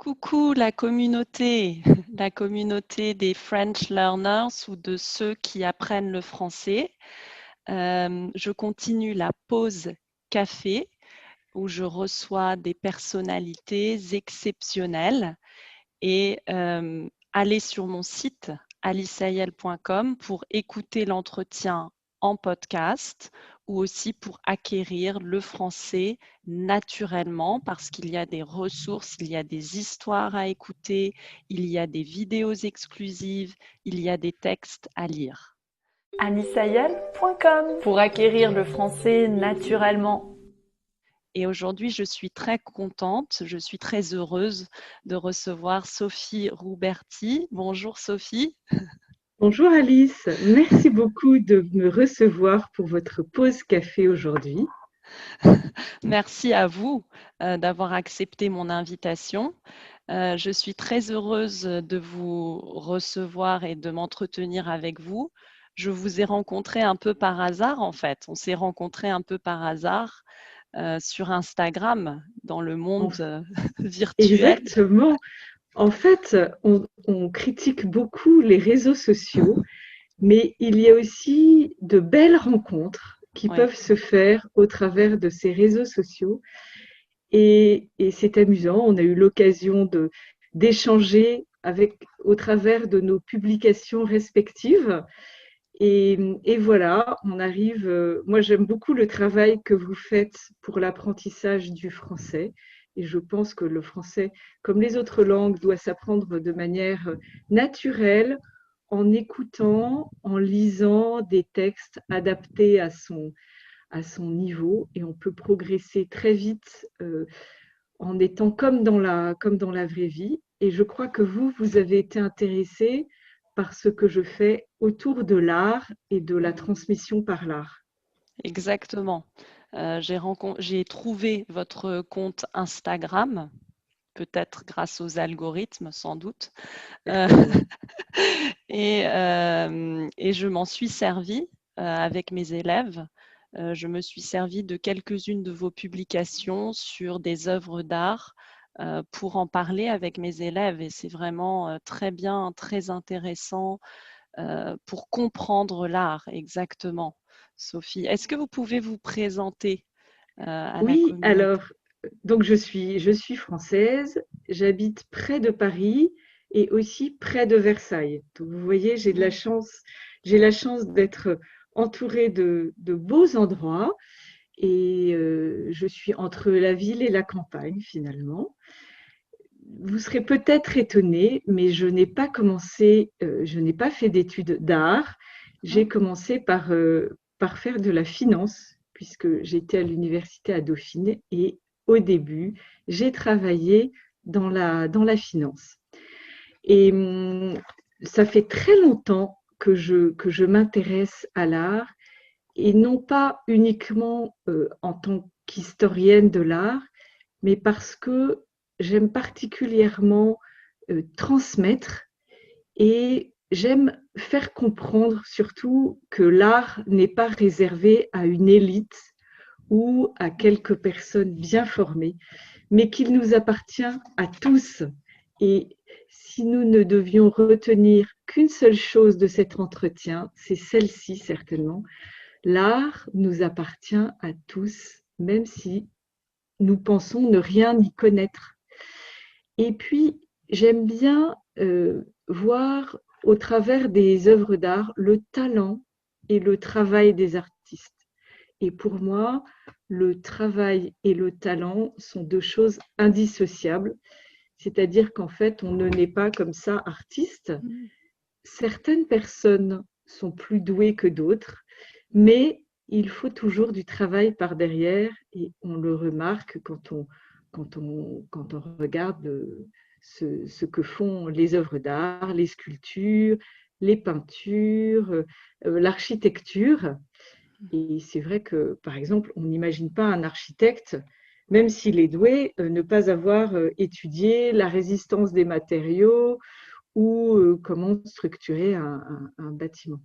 Coucou la communauté des French learners ou de ceux qui apprennent le français. Je continue la pause café où je reçois des personnalités exceptionnelles et allez sur mon site alicayel.com pour écouter l'entretien en podcast ou aussi pour acquérir le français naturellement parce qu'il y a des ressources, il y a des histoires à écouter, il y a des vidéos exclusives, il y a des textes à lire. alicayel.com pour acquérir le français naturellement. Et aujourd'hui, je suis très contente, je suis très heureuse de recevoir Sophie Rouberti. Bonjour Sophie. Bonjour Alice, merci beaucoup de me recevoir pour votre pause café aujourd'hui. Merci à vous d'avoir accepté mon invitation. Je suis très heureuse de vous recevoir et de m'entretenir avec vous. Je vous ai rencontré un peu par hasard en fait. On s'est rencontré un peu par hasard sur Instagram dans le monde virtuel. Exactement. En fait, on critique beaucoup les réseaux sociaux, mais il y a aussi de belles rencontres qui Ouais. peuvent se faire au travers de ces réseaux sociaux. Et c'est amusant, on a eu l'occasion d'échanger au travers de nos publications respectives. Et voilà, on arrive. Moi, j'aime beaucoup le travail que vous faites pour l'apprentissage du français. Et je pense que le français, comme les autres langues, doit s'apprendre de manière naturelle, en écoutant, en lisant des textes adaptés à son niveau. Et on peut progresser très vite en étant comme dans la vraie vie. Et je crois que vous avez été intéressé par ce que je fais autour de l'art et de la transmission par l'art. Exactement. J'ai trouvé votre compte Instagram, peut-être grâce aux algorithmes, sans doute. Euh, Certainement. et je m'en suis servie avec mes élèves. Je me suis servie de quelques-unes de vos publications sur des œuvres d'art pour en parler avec mes élèves. Et c'est vraiment très bien, très intéressant pour comprendre l'art, exactement. Sophie, est-ce que vous pouvez vous présenter à la Oui, communauté? alors, donc je suis française, j'habite près de Paris et aussi près de Versailles. Donc vous voyez, j'ai la chance d'être entourée de beaux endroits et je suis entre la ville et la campagne finalement. Vous serez peut-être étonné, mais je n'ai pas fait d'études d'art. J'ai commencé par faire de la finance, puisque j'étais à l'université à Dauphine et au début, j'ai travaillé dans la finance. Et ça fait très longtemps que je m'intéresse à l'art et non pas uniquement en tant qu'historienne de l'art, mais parce que j'aime particulièrement transmettre et j'aime faire comprendre surtout que l'art n'est pas réservé à une élite ou à quelques personnes bien formées, mais qu'il nous appartient à tous. Et si nous ne devions retenir qu'une seule chose de cet entretien, c'est celle-ci certainement. L'art nous appartient à tous, même si nous pensons ne rien y connaître. Et puis, j'aime bien voir au travers des œuvres d'art le talent et le travail des artistes. Et pour moi, le travail et le talent sont deux choses indissociables. C'est-à-dire qu'en fait, on ne naît pas comme ça artiste. Certaines personnes sont plus douées que d'autres, mais il faut toujours du travail par derrière et on le remarque quand on regarde ce que font les œuvres d'art, les sculptures, les peintures, l'architecture. Et c'est vrai que, par exemple, on n'imagine pas un architecte, même s'il est doué, ne pas avoir étudié la résistance des matériaux ou comment structurer un bâtiment.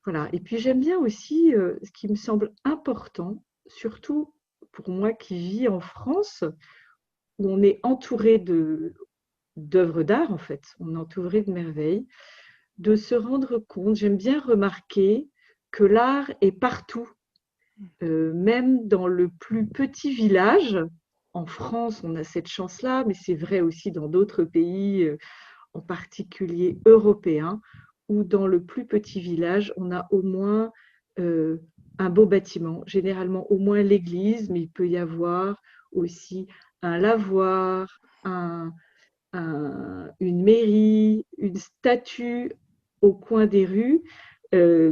Voilà. Et puis j'aime bien aussi ce qui me semble important, surtout pour moi qui vis en France, où on est entouré d'œuvres d'art, en fait, on est entouré de merveilles, de se rendre compte, j'aime bien remarquer que l'art est partout, même dans le plus petit village. En France, on a cette chance-là, mais c'est vrai aussi dans d'autres pays, en particulier européens, où dans le plus petit village, on a au moins un beau bâtiment, généralement au moins l'église, mais il peut y avoir aussi un lavoir, une mairie, une statue au coin des rues. Euh,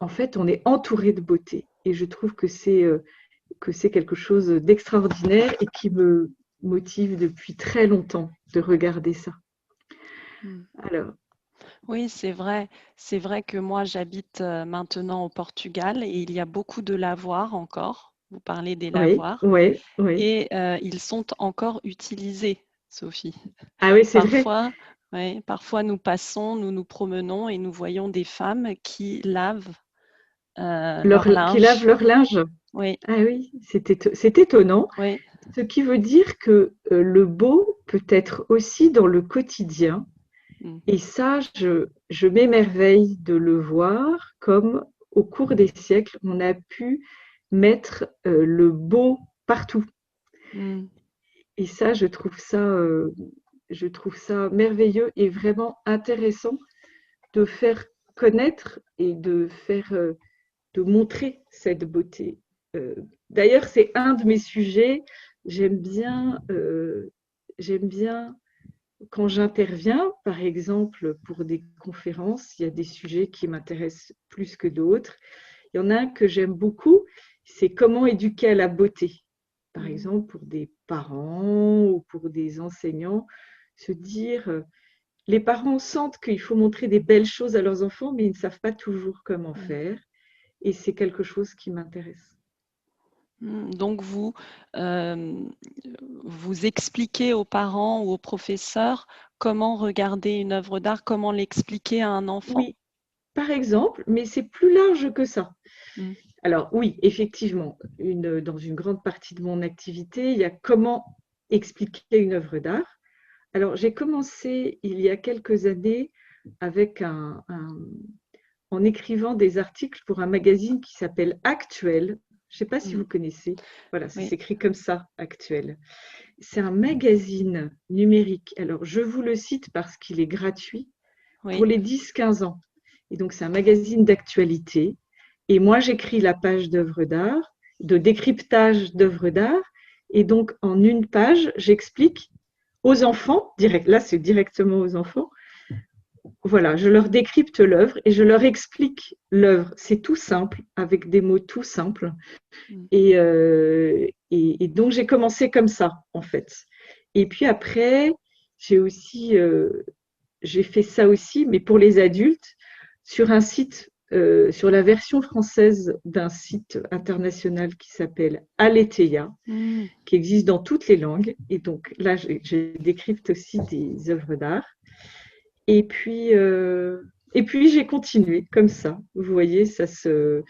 En fait, on est entouré de beauté. Et je trouve que c'est quelque chose d'extraordinaire et qui me motive depuis très longtemps de regarder ça. Mm. Alors, Oui, c'est vrai. C'est vrai que moi, j'habite maintenant au Portugal et il y a beaucoup de lavoirs encore. Vous parlez des oui, lavoirs oui, oui. et ils sont encore utilisés, Sophie. Ah oui, c'est vrai. Parfois, ouais, parfois nous passons, nous nous promenons et nous voyons des femmes qui lavent leur Qui lavent linge. leur linge. Oui, Ah oui, c'est étonnant. oui, Ce qui veut dire que le beau peut être aussi dans le quotidien. mm, Et ça, je m'émerveille de le voir comme au cours des siècles, on a pu mettre le beau partout. mm. Et ça, je trouve ça merveilleux et vraiment intéressant de faire connaître et de montrer cette beauté. Euh, D'ailleurs, c'est un de mes sujets. J'aime bien, euh, j'aime bien quand j'interviens, par exemple, pour des conférences, il y a des sujets qui m'intéressent plus que d'autres. Il y en a un que j'aime beaucoup, c'est comment éduquer à la beauté. Par Mhm. exemple, pour des parents ou pour des enseignants, se dire, les parents sentent qu'il faut montrer des belles choses à leurs enfants, mais ils ne savent pas toujours comment Mm. faire. Et c'est quelque chose qui m'intéresse. Donc euh, vous expliquez aux parents ou aux professeurs comment regarder une œuvre d'art, comment l'expliquer à un enfant. Oui, par exemple, mais c'est plus large que ça. Mm. Alors oui, effectivement, dans une grande partie de mon activité, il y a comment expliquer une œuvre d'art. Alors j'ai commencé il y a quelques années avec en écrivant des articles pour un magazine qui s'appelle Actuel. Je ne sais pas si Mm. vous connaissez. Voilà, ça Oui, s'écrit comme ça, Actuel. C'est un magazine numérique. Alors je vous le cite parce qu'il est gratuit pour oui. les 10-15 ans. Et donc, c'est un magazine d'actualité. Et moi, j'écris la page d'œuvres d'art, de décryptage d'œuvres d'art. Et donc, en une page, j'explique aux enfants, là, c'est directement aux enfants, voilà, je leur décrypte l'œuvre et je leur explique l'œuvre. C'est tout simple, avec des mots tout simples. Mm. Et donc, j'ai commencé comme ça, en fait. Et puis après, j'ai aussi j'ai fait ça aussi, mais pour les adultes, sur un site, sur la version française d'un site international qui s'appelle Aletheia, Mm. qui existe dans toutes les langues. Et donc là, je décrypte aussi des œuvres d'art. Et puis, euh, et puis j'ai continué comme ça. Vous voyez, ça se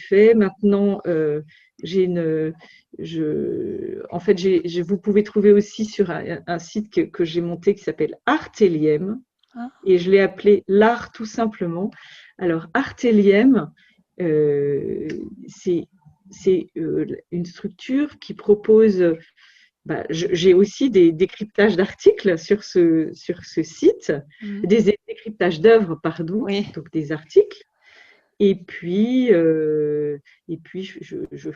fait. Maintenant, j'ai une, en fait, vous pouvez trouver aussi sur un site que j'ai monté qui s'appelle Arteliem, Ah, et je l'ai appelé l'art tout simplement. Alors, Arteliem, euh, c'est une structure qui propose, j'ai aussi des décryptages d'articles sur ce site, mm. des décryptages d'œuvres, pardon, Oui, donc des articles. Et puis je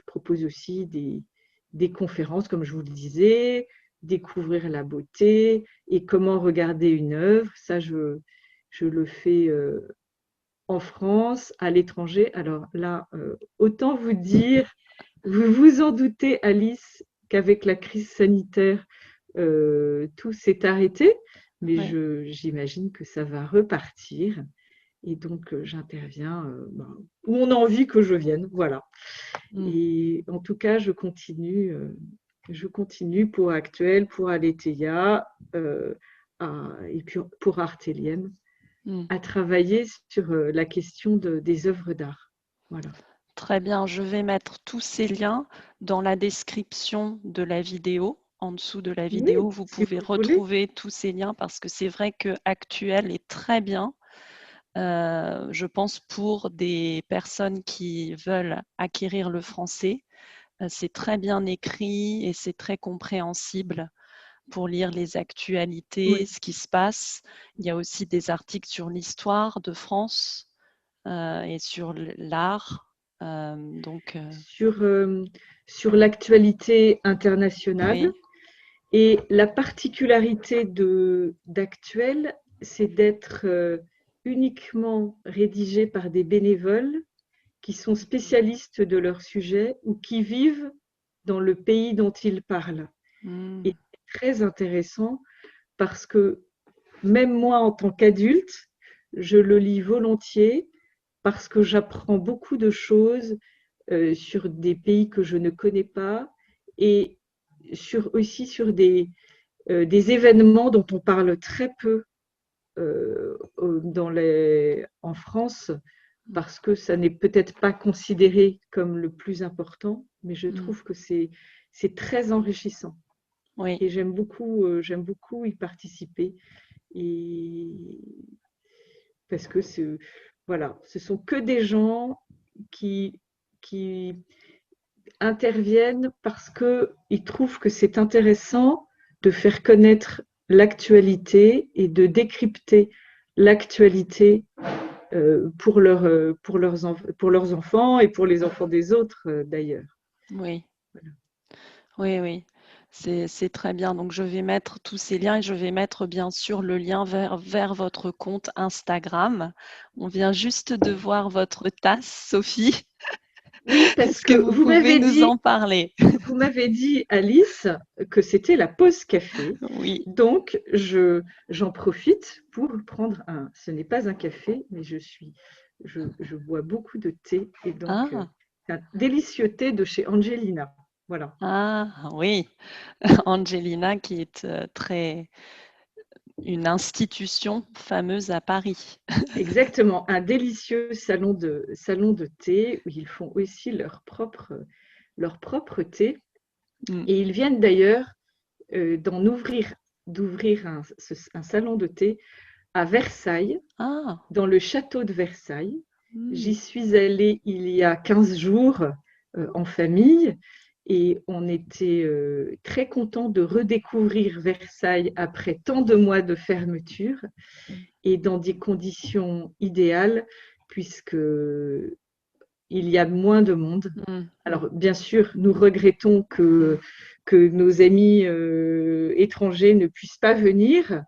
propose aussi des conférences, comme je vous le disais, découvrir la beauté et comment regarder une œuvre. Ça, je le fais en France, à l'étranger. Alors là, autant vous dire, vous vous en doutez, Alice, qu'avec la crise sanitaire, tout s'est arrêté, mais oui. j'imagine que ça va repartir. Et donc, j'interviens où on a envie que je vienne. Voilà. Mm. Et en tout cas, je continue pour Actuel, pour Aletheia, et puis pour Arteliem, Mm. à travailler sur la question des œuvres d'art. Voilà. Très bien, je vais mettre tous ces liens dans la description de la vidéo en dessous de la Oui, vidéo. Vous si pouvez vous voulez. retrouver tous ces liens parce que c'est vrai que Actuel est très bien. Je pense pour des personnes qui veulent acquérir le français, c'est très bien écrit et c'est très compréhensible pour lire les actualités, Oui. ce qui se passe. Il y a aussi des articles sur l'histoire de France et sur l'art. Donc, Sur l'actualité internationale. oui. Et la particularité d'Actuel, c'est d'être uniquement rédigé par des bénévoles qui sont spécialistes de leur sujet ou qui vivent dans le pays dont ils parlent. Et Mm. c'est très intéressant parce que même moi, en tant qu'adulte, je le lis volontiers parce que j'apprends beaucoup de choses sur des pays que je ne connais pas et aussi sur des événements dont on parle très peu en France, parce que ça n'est peut-être pas considéré comme le plus important, mais je Mm. trouve que c'est très enrichissant. Oui. Et j'aime beaucoup y participer. Et parce que voilà, ce sont que des gens qui interviennent parce qu'ils trouvent que c'est intéressant de faire connaître l'actualité et de décrypter l'actualité pour leurs enfants et pour les enfants des autres d'ailleurs. Oui. Voilà. Oui, oui. C'est très bien. Donc, je vais mettre tous ces liens et je vais mettre bien sûr le lien vers votre compte Instagram. On vient juste de voir votre tasse, Sophie. Oui, parce Est-ce que que vous pouvez nous en parler? vous m'avez dit, Alice, que c'était la pause café. Oui. Donc, j'en profite pour prendre ce n'est pas un café, mais je bois beaucoup de thé. Et donc, Ah, un délicieux thé de chez Angelina. Voilà. ah, oui. Angelina qui est une institution fameuse à Paris. Exactement. Un délicieux salon de thé où ils font aussi leur propre thé. Mm. Et ils viennent d'ailleurs d'ouvrir un salon de thé à Versailles, Ah, dans le château de Versailles. mm. J'y suis allée il y a 15 jours en famille et on était très contents de redécouvrir Versailles après tant de mois de fermeture et dans des conditions idéales puisque il y a moins de monde. Mm. Alors, bien sûr, nous regrettons que nos amis étrangers ne puissent pas venir,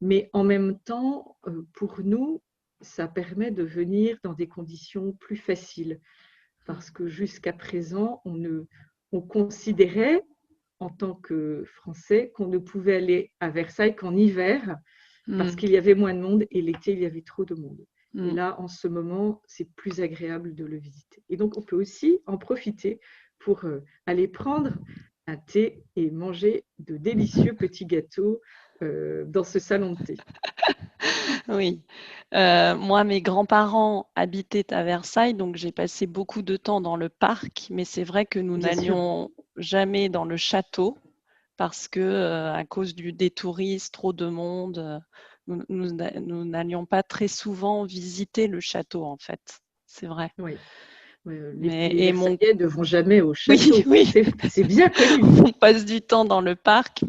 mais en même temps, pour nous, ça permet de venir dans des conditions plus faciles. Parce que jusqu'à présent, on considérait, en tant que Français, qu'on ne pouvait aller à Versailles qu'en hiver, parce Mm. qu'il y avait moins de monde, et l'été, il y avait trop de monde. Et Mm. là, en ce moment, c'est plus agréable de le visiter. Et donc, on peut aussi en profiter pour aller prendre un thé et manger de délicieux petits gâteaux dans ce salon de thé. Oui. Moi, mes grands-parents habitaient à Versailles, donc j'ai passé beaucoup de temps dans le parc, mais c'est vrai que nous Bien sûr. n'allions jamais dans le château parce que, à cause des touristes, trop de monde, nous n'allions pas très souvent visiter le château, en fait. C'est vrai. Oui. Mais, Les et mon, Versaillais ne vont jamais au oui, château. oui, C'est bien connu. on passe du temps dans le parc,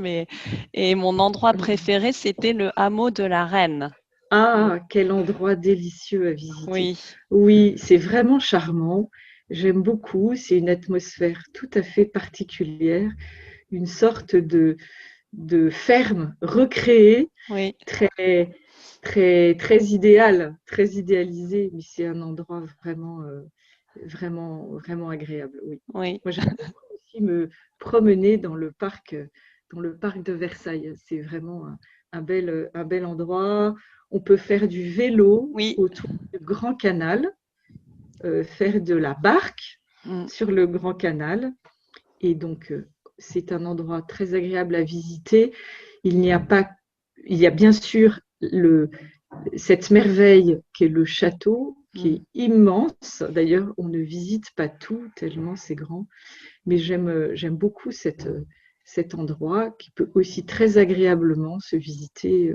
et mon endroit préféré, c'était le hameau de la Reine. Ah, quel endroit délicieux à visiter. Oui. Oui, c'est vraiment charmant. J'aime beaucoup. C'est une atmosphère tout à fait particulière, une sorte de ferme recréée, Oui, très, très idéale, très idéalisée. Mais c'est un endroit vraiment, vraiment agréable. Oui. oui, Moi, j'aime beaucoup aussi me promener dans le parc de Versailles. C'est vraiment un bel endroit. On peut faire du vélo oui. autour du Grand Canal, faire de la barque Mm. sur le Grand Canal. Et donc, c'est un endroit très agréable à visiter. Il n'y a pas, il y a bien sûr cette merveille qui est le château, qui Mm. est immense. D'ailleurs, on ne visite pas tout tellement c'est grand. Mais j'aime beaucoup cet endroit qui peut aussi très agréablement se visiter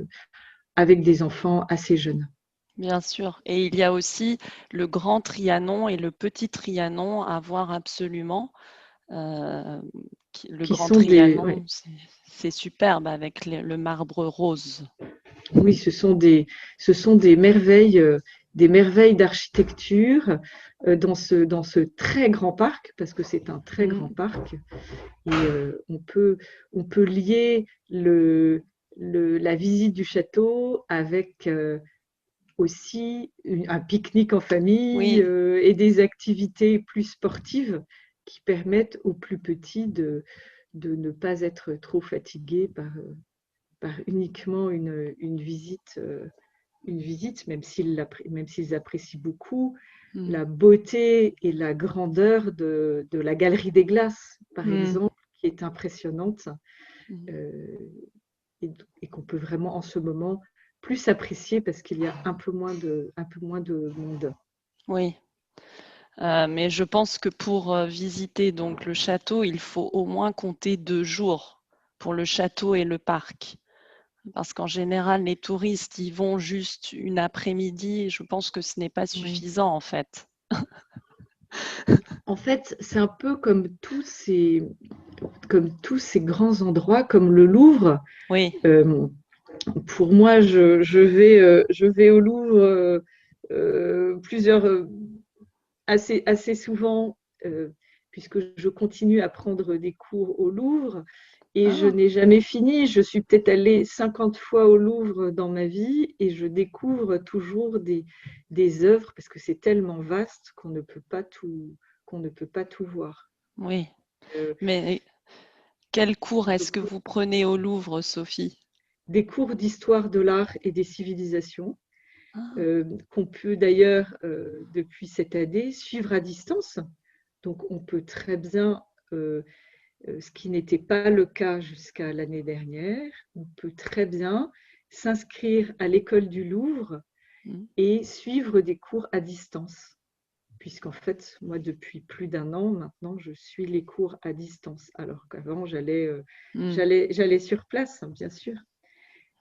avec des enfants assez jeunes. Bien sûr. Et il y a aussi le Grand Trianon et le Petit Trianon à voir absolument. Le Qui Grand sont des, ouais. Trianon, c'est superbe avec le marbre rose. Oui, ce sont des merveilles d'architecture dans ce très grand parc, parce que c'est un très grand parc. Et on peut lier la visite du château avec aussi un pique-nique en famille et des activités plus sportives qui permettent aux plus petits de ne pas être trop fatigués par uniquement une visite, même s'ils apprécient beaucoup la beauté et la grandeur de la Galerie des Glaces, par exemple, qui est impressionnante et qu'on peut vraiment en ce moment plus apprécier parce qu'il y a un peu moins de monde. Oui. Mais je pense que pour visiter donc le château, il faut au moins compter 2 jours pour le château et le parc. Parce qu'en général, les touristes y vont juste une après-midi. Je pense que ce n'est pas suffisant en fait. En fait, c'est un peu comme tous ces grands endroits, comme le Louvre. Oui. Pour moi, je vais au Louvre assez souvent, puisque je continue à prendre des cours au Louvre. Et je n'ai jamais fini. Je suis peut-être allée 50 fois au Louvre dans ma vie et je découvre toujours des œuvres parce que c'est tellement vaste qu'on ne peut pas tout voir. Oui. Mais quels cours est-ce que vous prenez au Louvre, Sophie? Des cours d'histoire de l'art et des civilisations qu'on peut d'ailleurs, depuis cette année, suivre à distance. Donc, on peut très bien ce qui n'était pas le cas jusqu'à l'année dernière. On peut très bien s'inscrire à l'école du Louvre et suivre des cours à distance. Puisqu'en fait, moi, depuis plus d'1 an maintenant, je suis les cours à distance. Alors qu'avant, j'allais sur place, hein, bien sûr.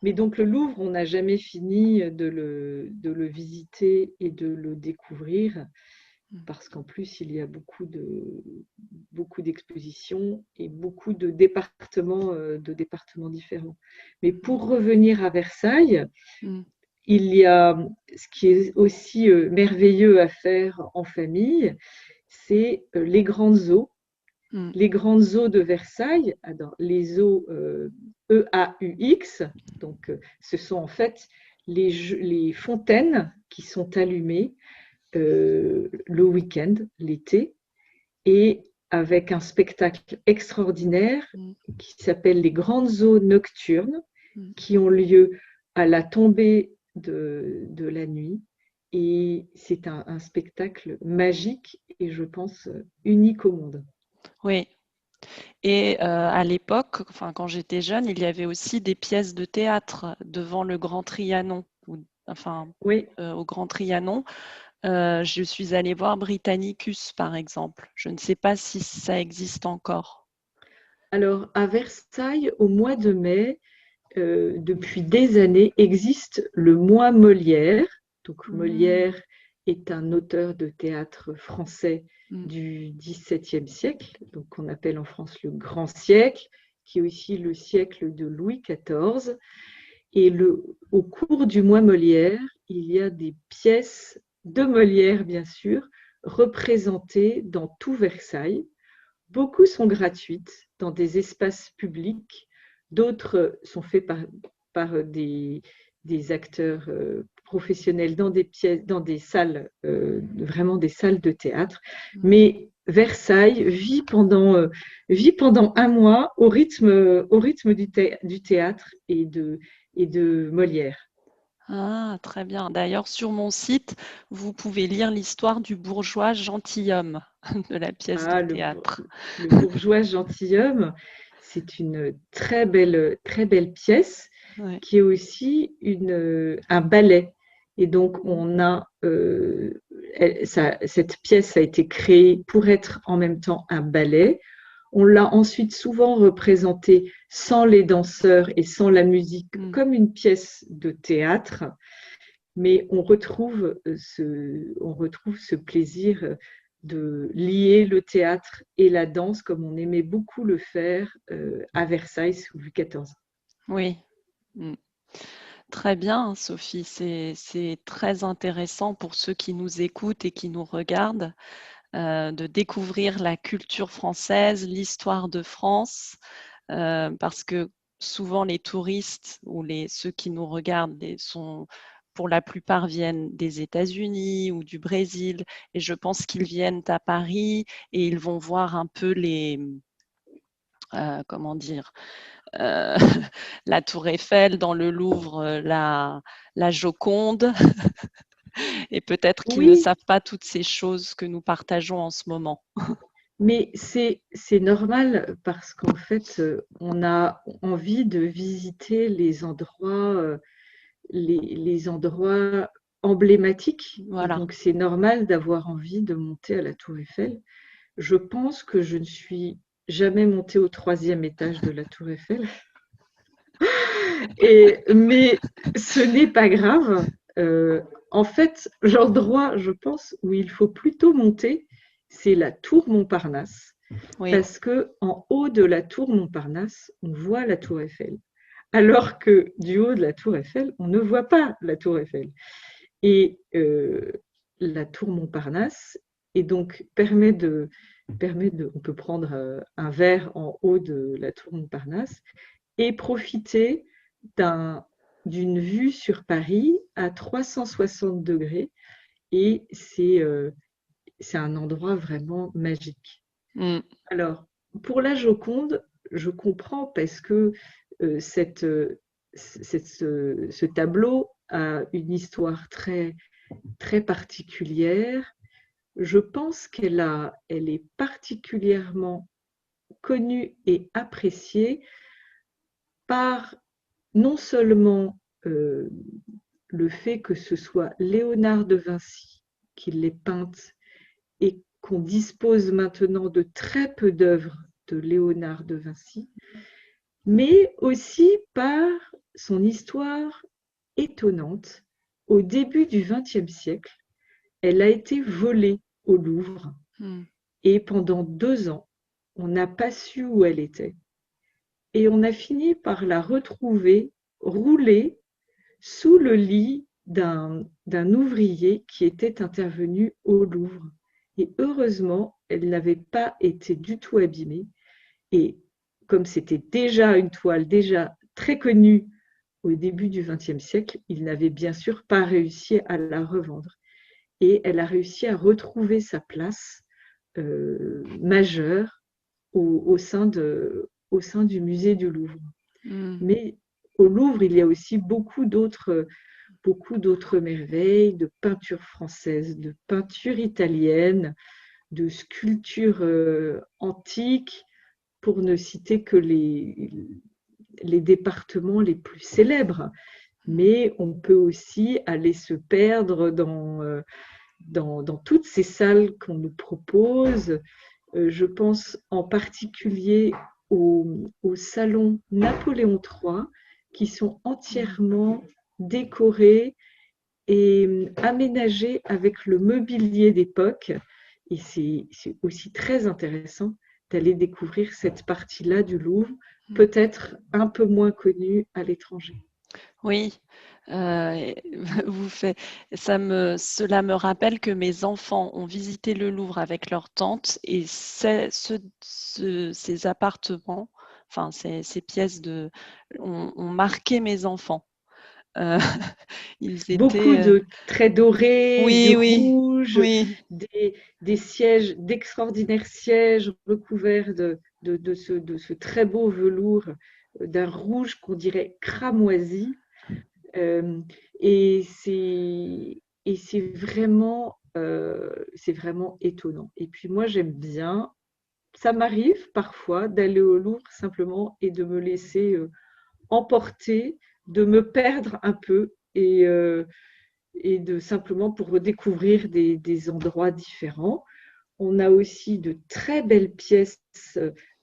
Mais donc le Louvre, on n'a jamais fini de le visiter et de le découvrir parce qu'en plus, il y a beaucoup d'expositions et beaucoup de départements différents. Mais pour revenir à Versailles, il y a ce qui est aussi merveilleux à faire en famille, c'est les grandes eaux. Les grandes eaux de Versailles, les eaux EAUX, donc ce sont en fait les fontaines qui sont allumées le week-end, l'été, et avec un spectacle extraordinaire qui s'appelle les grandes eaux nocturnes, qui ont lieu à la tombée de la nuit. Et c'est un spectacle magique et je pense unique au monde. Oui. Et à l'époque, enfin, quand j'étais jeune, il y avait aussi des pièces de théâtre devant le Grand Trianon, oui. Au Grand Trianon. Je suis allée voir Britannicus, par exemple. Je ne sais pas si ça existe encore. Alors, à Versailles, au mois de mai, depuis des années, existe le mois Molière. Donc, Molière est un auteur de théâtre français du XVIIe siècle, donc qu'on appelle en France le Grand Siècle, qui est aussi le siècle de Louis XIV. Et au cours du mois Molière, il y a des pièces de Molière, bien sûr, représentées dans tout Versailles. Beaucoup sont gratuites dans des espaces publics, d'autres sont faits par des acteurs professionnels dans des salles, vraiment des salles de théâtre. Mais Versailles vit pendant 1 mois au rythme du théâtre et de Molière. Ah, très bien. D'ailleurs, sur mon site, vous pouvez lire l'histoire du bourgeois gentilhomme de la pièce de théâtre. Le bourgeois gentilhomme, c'est une très belle pièce qui est aussi un ballet. Et donc, cette pièce a été créée pour être en même temps un ballet. On l'a ensuite souvent représenté sans les danseurs et sans la musique, comme une pièce de théâtre, mais on retrouve ce plaisir de lier le théâtre et la danse comme on aimait beaucoup le faire à Versailles sous Louis XIV. Oui. Très bien, Sophie. C'est très intéressant pour ceux qui nous écoutent et qui nous regardent de découvrir la culture française, l'histoire de France, parce que souvent les touristes ou ceux qui nous regardent pour la plupart viennent des États-Unis ou du Brésil, et je pense qu'ils viennent à Paris et ils vont voir un peu comment dire, la Tour Eiffel, dans le Louvre, la Joconde, et peut-être qu'ils ne Oui, savent pas toutes ces choses que nous partageons en ce moment. mais c'est normal parce qu'en fait, on a envie de visiter les endroits emblématiques. Et Voilà. donc, c'est normal d'avoir envie de monter à la Tour Eiffel. Je pense que je ne suis jamais montée au 3e étage de la Tour Eiffel. Mais ce n'est pas grave. En fait, l'endroit, je pense, où il faut plutôt monter, c'est la Tour Montparnasse. Oui. Parce qu'en haut de la Tour Montparnasse, on voit la Tour Eiffel. Alors que du haut de la Tour Eiffel, on ne voit pas la Tour Eiffel. Et la Tour Montparnasse et donc on peut prendre un verre en haut de la Tour Montparnasse et profiter d'une vue sur Paris à 360 degrés. Et c'est un endroit vraiment magique. Alors, pour la Joconde, je comprends parce que ce tableau a une histoire très, très particulière. Je pense qu'elle est particulièrement connue et appréciée par non seulement le fait que ce soit Léonard de Vinci qui l'ait peinte et qu'on dispose maintenant de très peu d'œuvres de Léonard de Vinci, mais aussi par son histoire étonnante. Au début du XXe siècle, elle a été volée au Louvre et pendant 2 ans, on n'a pas su où elle était. Et on a fini par la retrouver roulée sous le lit d'un ouvrier qui était intervenu au Louvre. Et heureusement, elle n'avait pas été du tout abîmée. Et comme c'était déjà une toile déjà très connue au début du XXe siècle, il n'avait bien sûr pas réussi à la revendre. Et elle a réussi à retrouver sa place majeure au sein du musée du Louvre. Mais au Louvre, il y a aussi beaucoup d'autres merveilles, de peinture française, de peinture italienne, de sculptures antiques, pour ne citer que les départements les plus célèbres. Mais on peut aussi aller se perdre dans toutes ces salles qu'on nous propose. Je pense en particulier au salon Napoléon III, qui sont entièrement décorés et aménagés avec le mobilier d'époque. Et c'est aussi très intéressant d'aller découvrir cette partie-là du Louvre, peut-être un peu moins connue à l'étranger. Oui, cela me rappelle que mes enfants ont visité le Louvre avec leur tante et ces appartements, enfin ces pièces ont marqué mes enfants. Ils Beaucoup étaient, de traits dorés, du oui, oui, rouge, oui, des sièges, d'extraordinaires sièges recouverts de ce très beau velours d'un rouge qu'on dirait cramoisi. Et c'est vraiment étonnant. Et puis moi, j'aime bien, ça m'arrive parfois d'aller au Louvre simplement et de me laisser emporter, de me perdre un peu et de simplement pour redécouvrir des endroits différents. On a aussi de très belles pièces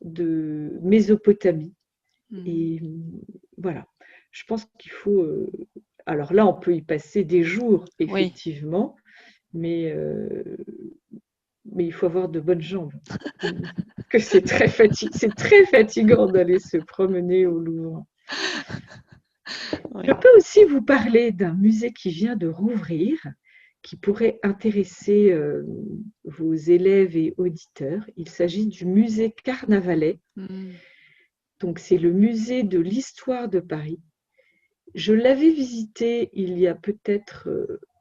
de Mésopotamie. Mhm. Et voilà, je pense qu'il faut... alors là, on peut y passer des jours, Oui, effectivement, mais il faut avoir de bonnes jambes. Que c'est très fatigant d'aller se promener au Louvre. Je oui. peux aussi vous parler d'un musée qui vient de rouvrir, qui pourrait intéresser vos élèves et auditeurs. Il s'agit du musée Carnavalet. Mhm. Donc, c'est le musée de l'histoire de Paris. Je l'avais visité il y a peut-être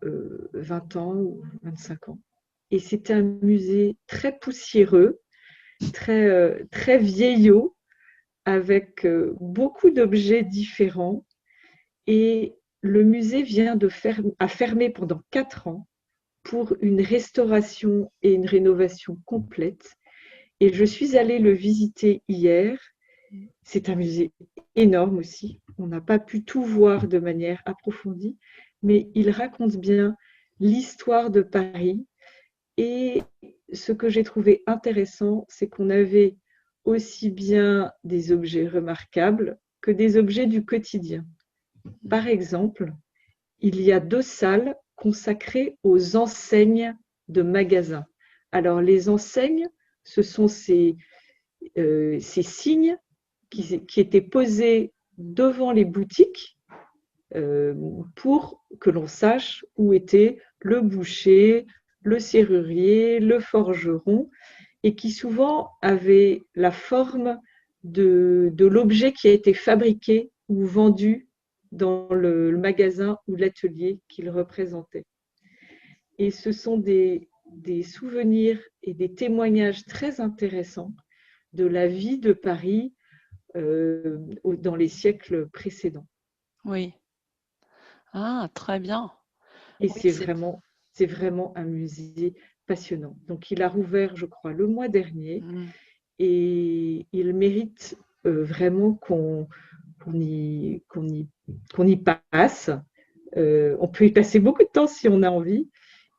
20 ans ou 25 ans. Et c'était un musée très poussiéreux, très vieillot, avec beaucoup d'objets différents. Et le musée a fermé pendant 4 ans pour une restauration et une rénovation complète. Et je suis allée le visiter hier. C'est un musée énorme aussi. On n'a pas pu tout voir de manière approfondie, mais il raconte bien l'histoire de Paris. Et ce que j'ai trouvé intéressant, c'est qu'on avait aussi bien des objets remarquables que des objets du quotidien. Par exemple, il y a 2 salles consacrées aux enseignes de magasins. Alors, les enseignes, ce sont ces signes qui étaient posés devant les boutiques pour que l'on sache où était le boucher, le serrurier, le forgeron, et qui souvent avaient la forme de l'objet qui a été fabriqué ou vendu dans le magasin ou l'atelier qu'il représentait. Et ce sont des souvenirs et des témoignages très intéressants de la vie de Paris dans les siècles précédents. Oui. Ah, très bien. Et Oui, c'est vraiment un musée passionnant. Donc, il a rouvert, je crois, le mois dernier Mhm. et il mérite vraiment qu'on y passe. On peut y passer beaucoup de temps si on a envie,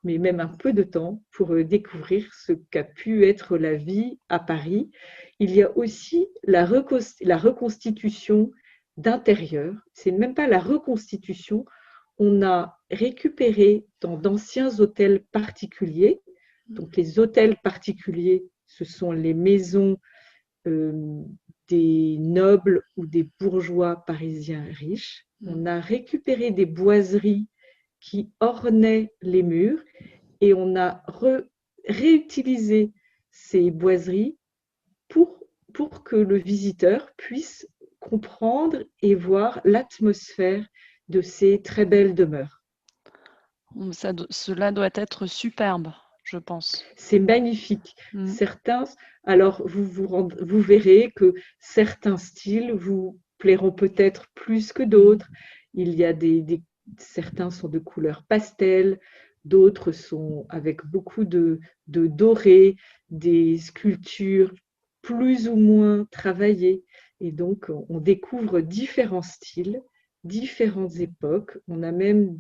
mais même un peu de temps pour découvrir ce qu'a pu être la vie à Paris. Il y a aussi la reconstitution d'intérieur. C'est même pas la reconstitution. On a récupéré dans d'anciens hôtels particuliers. Donc les hôtels particuliers, ce sont les maisons euh, des nobles ou des bourgeois parisiens riches. On a récupéré des boiseries qui ornaient les murs et on a réutilisé ces boiseries pour, pour que le visiteur puisse comprendre et voir l'atmosphère de ces très belles demeures. Cela doit être superbe, je pense. C'est magnifique. Mhm. Alors vous verrez que certains styles vous plairont peut-être plus que d'autres. Il y a certains sont de couleur pastel, d'autres sont avec beaucoup de doré, des sculptures plus ou moins travaillées. Et donc, on découvre différents styles, différentes époques. On a même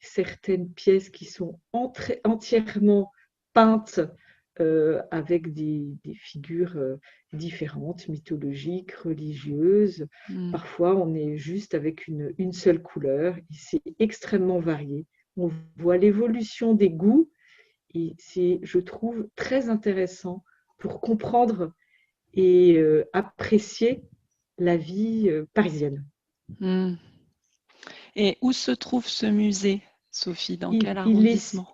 certaines pièces qui sont entièrement peintes avec des figures différentes, mythologiques, religieuses. Mhm. Parfois, on est juste avec une seule couleur. C'est extrêmement varié. On voit l'évolution des goûts et c'est, je trouve, très intéressant pour comprendre et apprécier la vie parisienne. Mhm. Et où se trouve ce musée, Sophie? Dans Il, quel il est, arrondissement?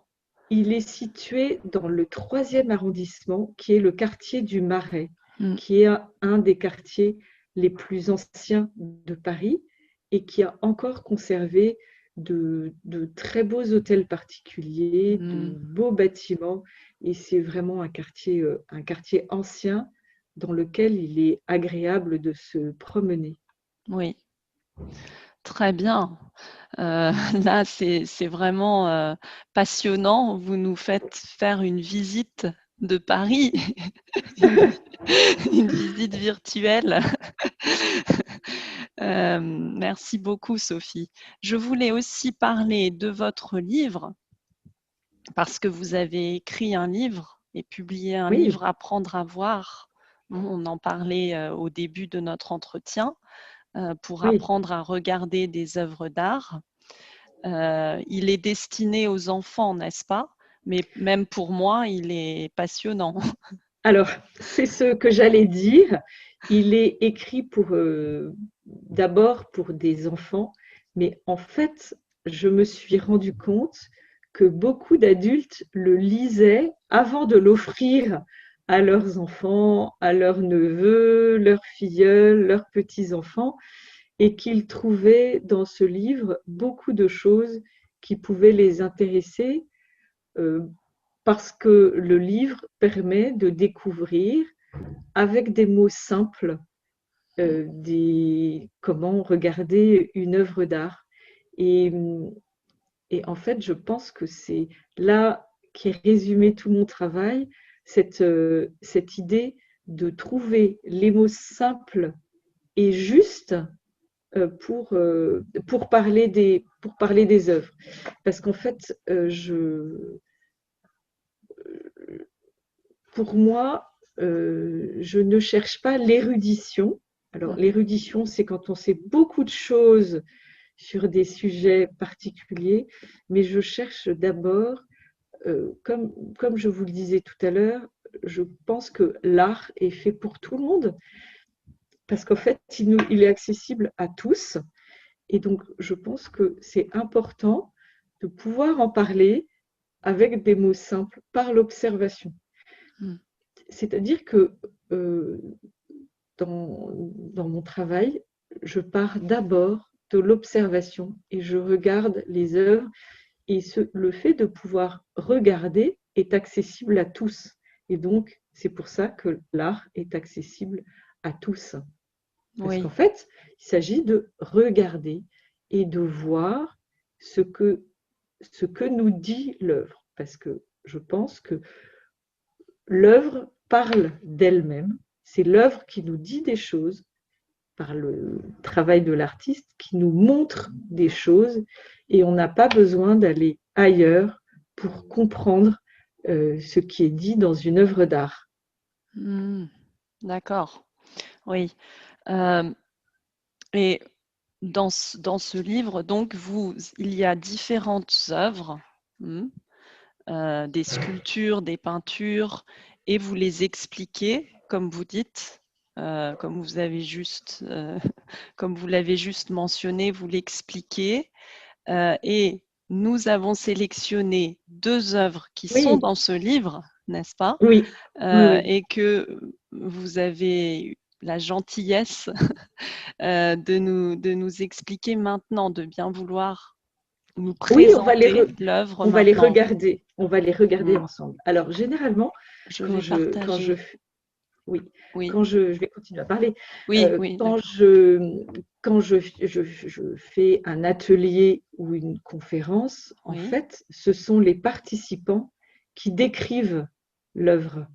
il est situé dans le 3e arrondissement, qui est le quartier du Marais, Mhm. qui est un des quartiers les plus anciens de Paris et qui a encore conservé de très beaux hôtels particuliers, de Mhm. beaux bâtiments. Et c'est vraiment un quartier ancien dans lequel il est agréable de se promener. Oui, très bien. Là, c'est vraiment passionnant. Vous nous faites faire une visite de Paris, une visite virtuelle. Merci beaucoup, Sophie. Je voulais aussi parler de votre livre, parce que vous avez écrit un livre et publié un Oui, livre, Apprendre à voir On en parlait au début de notre entretien, pour Oui. apprendre à regarder des œuvres d'art. Il est destiné aux enfants, n'est-ce pas? Mais même pour moi, il est passionnant. Alors, c'est ce que j'allais dire. Il est écrit d'abord pour des enfants, mais en fait, je me suis rendu compte que beaucoup d'adultes le lisaient avant de l'offrir à leurs enfants, à leurs neveux, leurs filleuls, leurs petits-enfants, et qu'ils trouvaient dans ce livre beaucoup de choses qui pouvaient les intéresser, euh, parce que le livre permet de découvrir avec des mots simples comment regarder une œuvre d'art. Et, et en fait, je pense que c'est là qu'est résumé tout mon travail, cette idée de trouver les mots simples et justes pour parler des œuvres. Parce qu'en fait, pour moi, je ne cherche pas l'érudition. Alors, l'érudition, c'est quand on sait beaucoup de choses sur des sujets particuliers, mais je cherche d'abord, comme je vous le disais tout à l'heure, je pense que l'art est fait pour tout le monde, parce qu'en fait, il est accessible à tous. Et donc, je pense que c'est important de pouvoir en parler avec des mots simples, par l'observation. C'est-à-dire que dans mon travail, je pars d'abord de l'observation et je regarde les œuvres. Et le fait de pouvoir regarder est accessible à tous. Et donc, c'est pour ça que l'art est accessible à tous. Parce qu'en fait, il s'agit de regarder et de voir ce que nous dit l'œuvre. Parce que je pense que l'œuvre parle d'elle-même. C'est l'œuvre qui nous dit des choses par le travail de l'artiste, qui nous montre des choses, et on n'a pas besoin d'aller ailleurs pour comprendre ce qui est dit dans une œuvre d'art. D'accord, oui. Et dans ce livre, donc, il y a différentes œuvres, des sculptures, des peintures, et vous les expliquez, comme vous dites, comme vous l'avez juste mentionné, vous l'expliquez. Et nous avons sélectionné 2 œuvres qui sont dans ce livre, n'est-ce pas? Oui. Et que vous avez eu la gentillesse de nous expliquer maintenant, de bien vouloir nous présenter l'œuvre on va les maintenant. regarder. On va les regarder ensemble. Alors, généralement, je vais partager. Je vais continuer à parler. Oui, Quand je fais un atelier ou une conférence, en fait, ce sont les participants qui décrivent l'œuvre.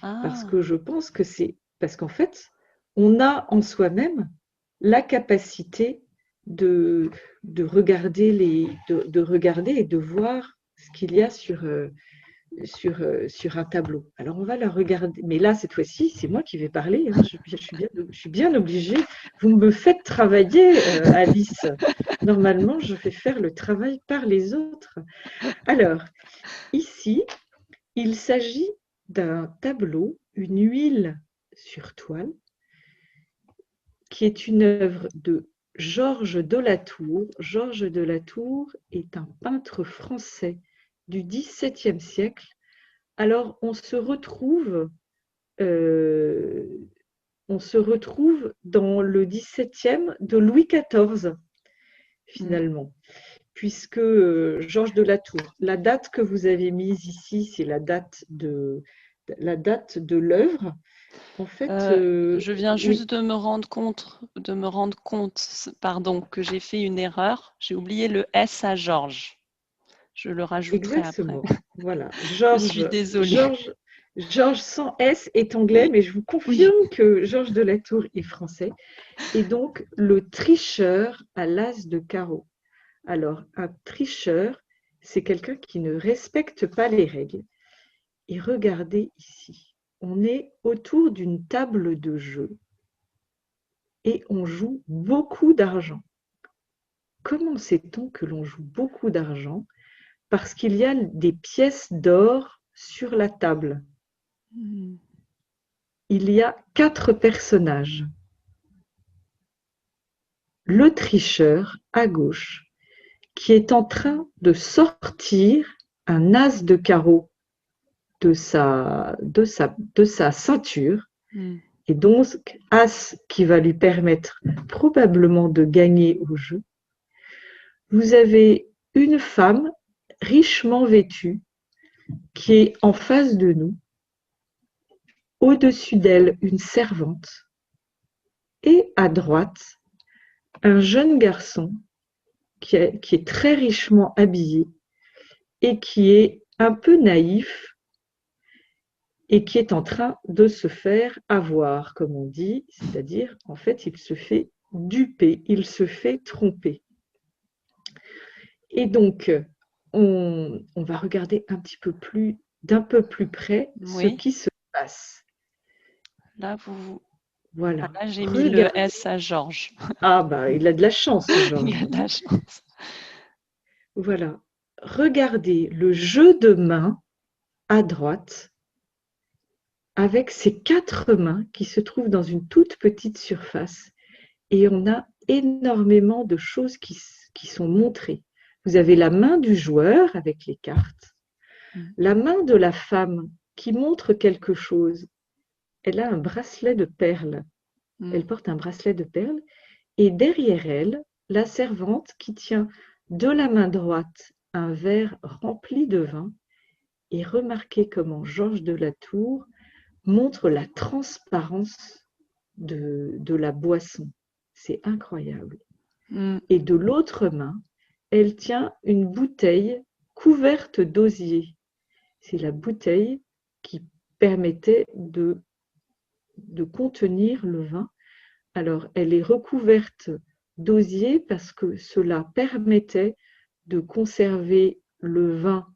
Parce que je pense que parce qu'en fait, on a en soi-même la capacité de regarder et de voir ce qu'il y a sur un tableau. Alors, on va la regarder. Mais là, cette fois-ci, c'est moi qui vais parler. Hein. Je suis bien obligée. Vous me faites travailler, Alice. Normalement, je fais faire le travail par les autres. Alors, ici, il s'agit d'un tableau, une huile sur toile, qui est une œuvre de Georges de la Tour. Georges de la Tour est un peintre français du XVIIe siècle. Alors, on se retrouve dans le XVIIe de Louis XIV, finalement, puisque Georges de la Tour, la date que vous avez mise ici, c'est la date de l'œuvre. En fait, je viens juste de me rendre compte, pardon, que j'ai fait une erreur. J'ai oublié le S à Georges. Je le rajouterai exactement. après. Voilà, Je suis désolée. Georges sans S est anglais, mais je vous confirme que Georges de la Tour est français. Et donc, le tricheur à l'as de carreau. Alors, un tricheur, c'est quelqu'un qui ne respecte pas les règles. Et regardez ici. on est autour d'une table de jeu et on joue beaucoup d'argent. Comment sait-on que l'on joue beaucoup d'argent? Parce qu'il y a des pièces d'or sur la table. Il y a 4 personnages. Le tricheur, à gauche, qui est en train de sortir un as de carreau de sa ceinture, et donc as qui va lui permettre probablement de gagner au jeu. Vous avez une femme richement vêtue qui est en face de nous, au-dessus d'elle une servante, et à droite un jeune garçon qui est très richement habillé et qui est un peu naïf et qui est en train de se faire avoir, comme on dit, c'est-à-dire, en fait, il se fait duper, il se fait tromper. Et donc, on va regarder d'un peu plus près ce qui se passe. Là, Voilà. Là, j'ai mis le S à Georges. Ah, bah, il a de la chance, Georges. Il a de la chance. Voilà. Regardez le jeu de main à droite avec ces 4 mains qui se trouvent dans une toute petite surface et on a énormément de choses qui sont montrées. Vous avez la main du joueur avec les cartes, la main de la femme qui montre quelque chose. Elle a un bracelet de perles. Elle porte un bracelet de perles et derrière elle, la servante qui tient de la main droite un verre rempli de vin. Et remarquez comment Georges de la Tour montre la transparence de la boisson. C'est incroyable. Et de l'autre main, elle tient une bouteille couverte d'osier. C'est la bouteille qui permettait de contenir le vin. Alors, elle est recouverte d'osier parce que cela permettait de conserver le vin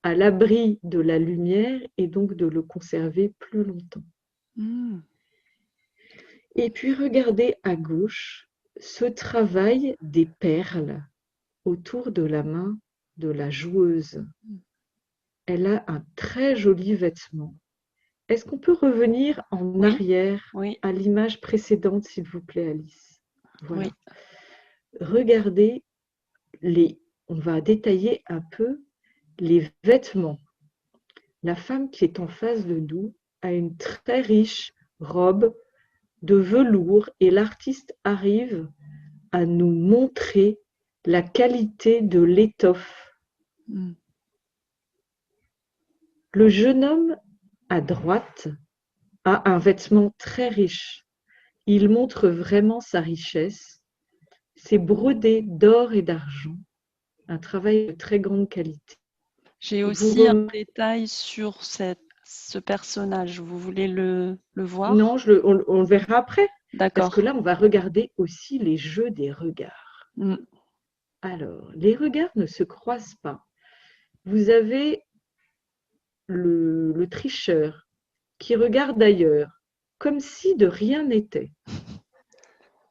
à l'abri de la lumière et donc de le conserver plus longtemps. Et puis, regardez à gauche ce travail des perles autour de la main de la joueuse. Elle a un très joli vêtement. Est-ce qu'on peut revenir en arrière à l'image précédente, s'il vous plaît, Alice? Voilà. Oui. Regardez, on va détailler un peu les vêtements. La femme qui est en face de nous a une très riche robe de velours et l'artiste arrive à nous montrer la qualité de l'étoffe. Le jeune homme à droite a un vêtement très riche. Il montre vraiment sa richesse. C'est brodé d'or et d'argent, un travail de très grande qualité. J'ai aussi un détail sur ce personnage. Vous voulez le voir? Non, on le verra après. D'accord. Parce que là, on va regarder aussi les jeux des regards. Alors, les regards ne se croisent pas. Vous avez le tricheur qui regarde ailleurs, comme si de rien n'était,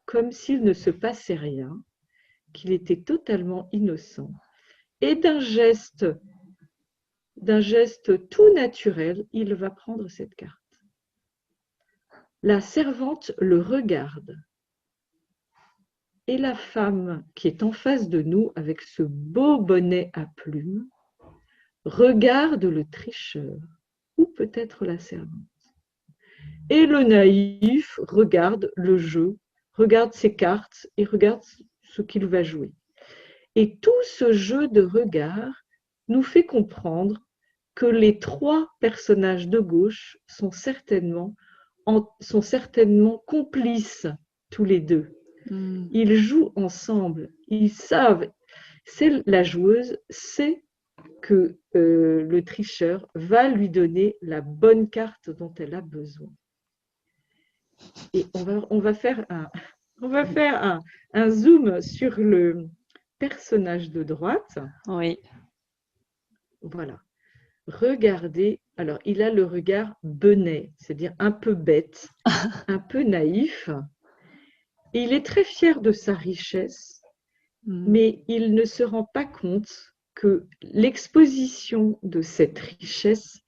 comme s'il ne se passait rien, qu'il était totalement innocent. Et d'un geste tout naturel, il va prendre cette carte. La servante le regarde. Et la femme qui est en face de nous, avec ce beau bonnet à plumes, regarde le tricheur, ou peut-être la servante. Et le naïf regarde le jeu, regarde ses cartes et regarde ce qu'il va jouer. Et tout ce jeu de regard nous fait comprendre que les 3 personnages de gauche sont certainement complices tous les deux. Ils jouent ensemble, ils savent, la joueuse sait que le tricheur va lui donner la bonne carte dont elle a besoin. Et on va faire un zoom sur le personnage de droite. Oui. Voilà. regarder. Alors, il a le regard benet, c'est-à-dire un peu bête, un peu naïf. Et il est très fier de sa richesse, mais il ne se rend pas compte que l'exposition de cette richesse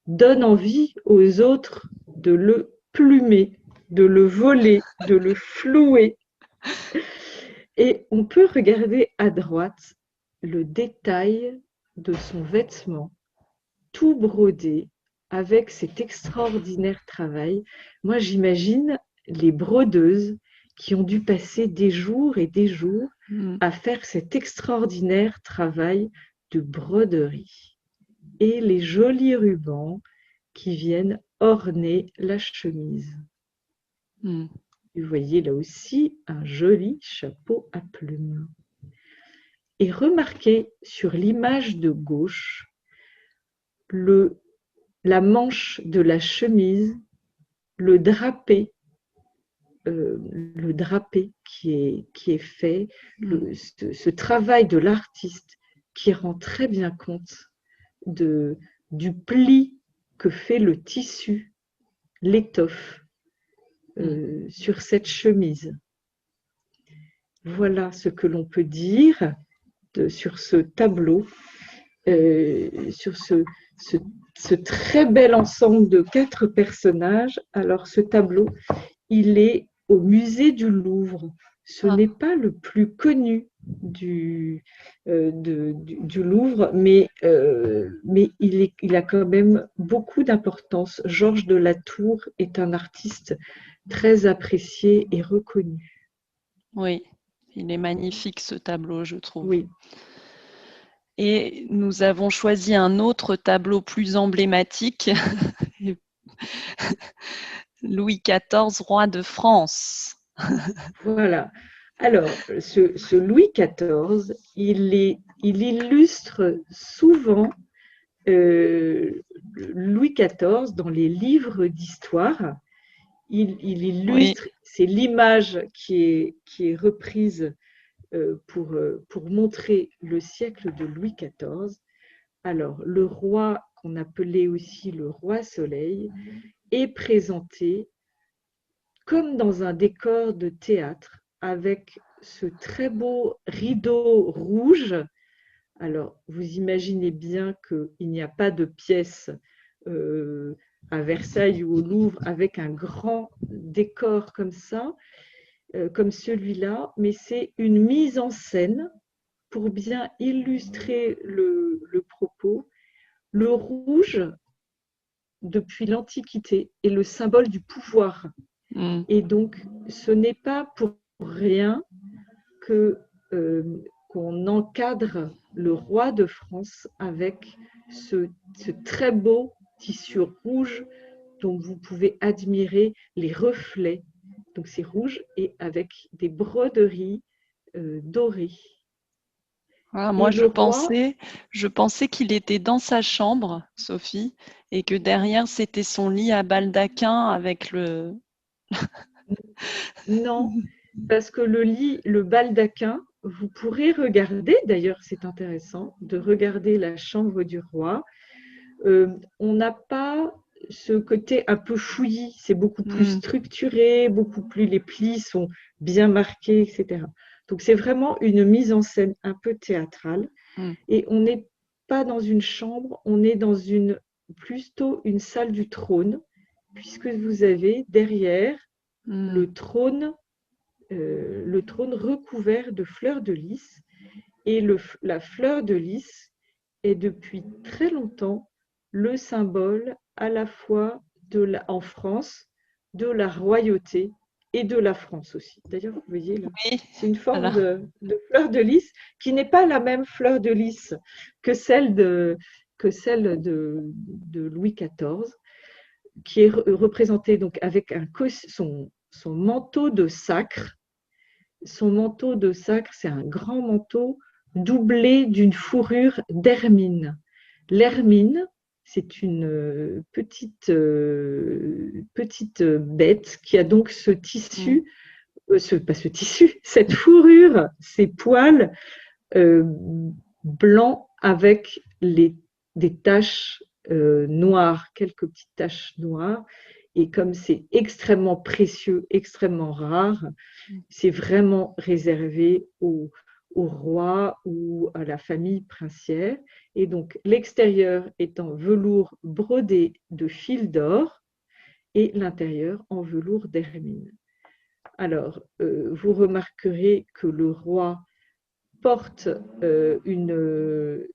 donne envie aux autres de le plumer, de le voler, de le flouer. Et on peut regarder à droite le détail de son vêtement, tout brodé, avec cet extraordinaire travail. Moi, j'imagine les brodeuses qui ont dû passer des jours et des jours à faire cet extraordinaire travail de broderie. Et les jolis rubans qui viennent orner la chemise. Vous voyez là aussi un joli chapeau à plumes. Et remarquez sur l'image de gauche la manche de la chemise, le drapé qui est fait, ce travail de l'artiste qui rend très bien compte du pli que fait le tissu, l'étoffe sur cette chemise. Voilà ce que l'on peut dire sur ce tableau, sur ce très bel ensemble de 4 personnages. Alors ce tableau, il est au musée du Louvre. Ce n'est pas le plus connu du Louvre, mais il a quand même beaucoup d'importance. Georges de la Tour est un artiste très apprécié et reconnu. Oui, il est magnifique ce tableau, je trouve. Oui. Et nous avons choisi un autre tableau plus emblématique, Louis XIV, roi de France. Voilà. Alors, ce Louis XIV, il illustre souvent Louis XIV dans les livres d'histoire. Il illustre, c'est l'image qui est reprise pour montrer le siècle de Louis XIV. Alors, le roi, qu'on appelait aussi le roi Soleil, est présenté comme dans un décor de théâtre, avec ce très beau rideau rouge. Alors, vous imaginez bien qu'il n'y a pas de pièce à Versailles ou au Louvre avec un grand décor comme ça, comme celui-là, mais c'est une mise en scène pour bien illustrer le propos. Le rouge, depuis l'Antiquité, est le symbole du pouvoir. Et donc, ce n'est pas pour rien qu'on encadre le roi de France avec ce très beau tissu rouge dont vous pouvez admirer les reflets. Donc, c'est rouge et avec des broderies dorées. Moi, je pensais qu'il était dans sa chambre, Sophie, et que derrière, c'était son lit à baldaquin avec le... Non, parce que le baldaquin, vous pourrez regarder, d'ailleurs c'est intéressant, de regarder la chambre du roi. On n'a pas ce côté un peu fouillis, c'est beaucoup plus structuré, les plis sont bien marqués, etc. Donc c'est vraiment une mise en scène un peu théâtrale. Et on n'est pas dans une chambre, on est dans plutôt une salle du trône, puisque vous avez derrière le trône recouvert de fleurs de lys. Et la fleur de lys est depuis très longtemps le symbole à la fois en France de la royauté et de la France aussi. D'ailleurs, vous voyez là, c'est une forme de fleur de lys qui n'est pas la même fleur de lys que celle de Louis XIV, qui est représentée donc avec son manteau de sacre. Son manteau de sacre, c'est un grand manteau doublé d'une fourrure d'hermine. L'hermine, c'est une petite bête qui a donc ce tissu, cette fourrure, ces poils blancs avec les des taches noires, quelques petites taches noires. Et comme c'est extrêmement précieux, extrêmement rare, c'est vraiment réservé au roi ou à la famille princière. Et donc, l'extérieur est en velours brodé de fil d'or et l'intérieur en velours d'hermine. Alors, vous remarquerez que le roi porte une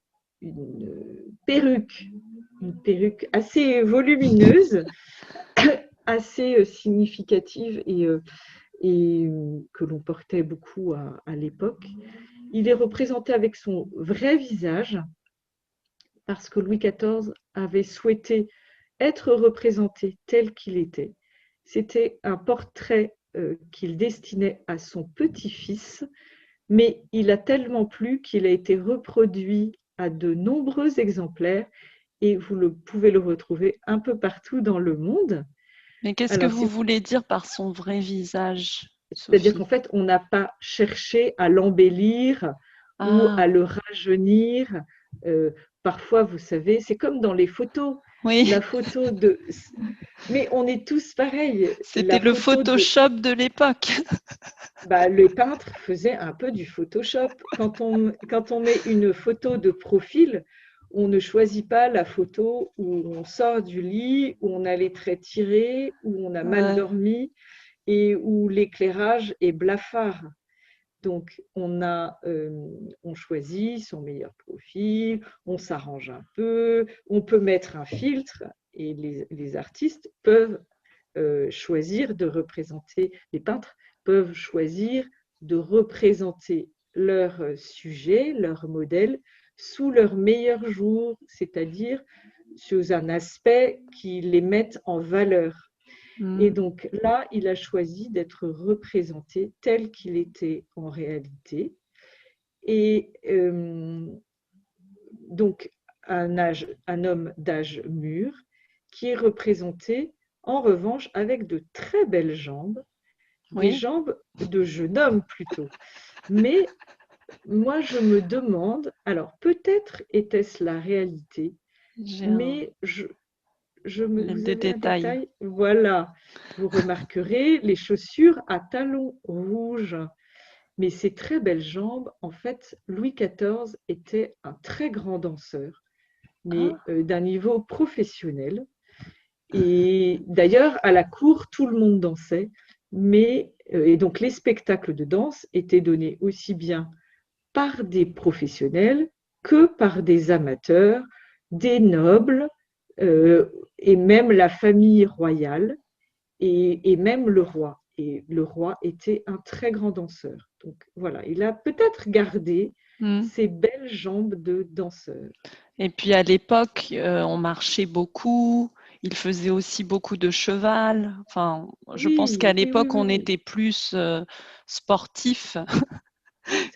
perruque assez volumineuse, assez significative et que l'on portait beaucoup à l'époque. Il est représenté avec son vrai visage parce que Louis XIV avait souhaité être représenté tel qu'il était. C'était un portrait qu'il destinait à son petit-fils, mais il a tellement plu qu'il a été reproduit à de nombreux exemplaires et pouvez le retrouver un peu partout dans le monde. Mais qu'est-ce que vous voulez dire par son vrai visage, c'est-à-dire Sophie? qu'en fait, on n'a pas cherché à l'embellir ou à le rajeunir. Parfois, vous savez, c'est comme dans les photos. Oui. La photo de... Mais on est tous pareils. C'était le Photoshop de l'époque. Les peintres faisaient un peu du Photoshop. Quand on met une photo de profil, on ne choisit pas la photo où on sort du lit, où on a les traits tirés, où on a mal dormi et où l'éclairage est blafard. Donc, on choisit son meilleur profil, on s'arrange un peu, on peut mettre un filtre et les artistes peuvent choisir de représenter, les peintres peuvent choisir de représenter leur sujet, leur modèle, sous leur meilleur jour, c'est-à-dire sous un aspect qui les mette en valeur. Et donc là, il a choisi d'être représenté tel qu'il était en réalité. Et donc, un homme d'âge mûr qui est représenté en revanche avec de très belles jambes, des jambes de jeune homme plutôt. Mais moi, je me demande, alors peut-être était-ce la réalité, mais je me des détails. Voilà, vous remarquerez les chaussures à talons rouges. Mais ces très belles jambes, en fait, Louis XIV était un très grand danseur, mais d'un niveau professionnel. Et d'ailleurs, à la cour, tout le monde dansait. Et donc, les spectacles de danse étaient donnés aussi bien par des professionnels que par des amateurs, des nobles, et même la famille royale, et même le roi. Et le roi était un très grand danseur. Donc voilà, il a peut-être gardé ses belles jambes de danseur. Et puis à l'époque, on marchait beaucoup. Il faisait aussi beaucoup de cheval. Enfin, je pense qu'à l'époque, on était plus sportif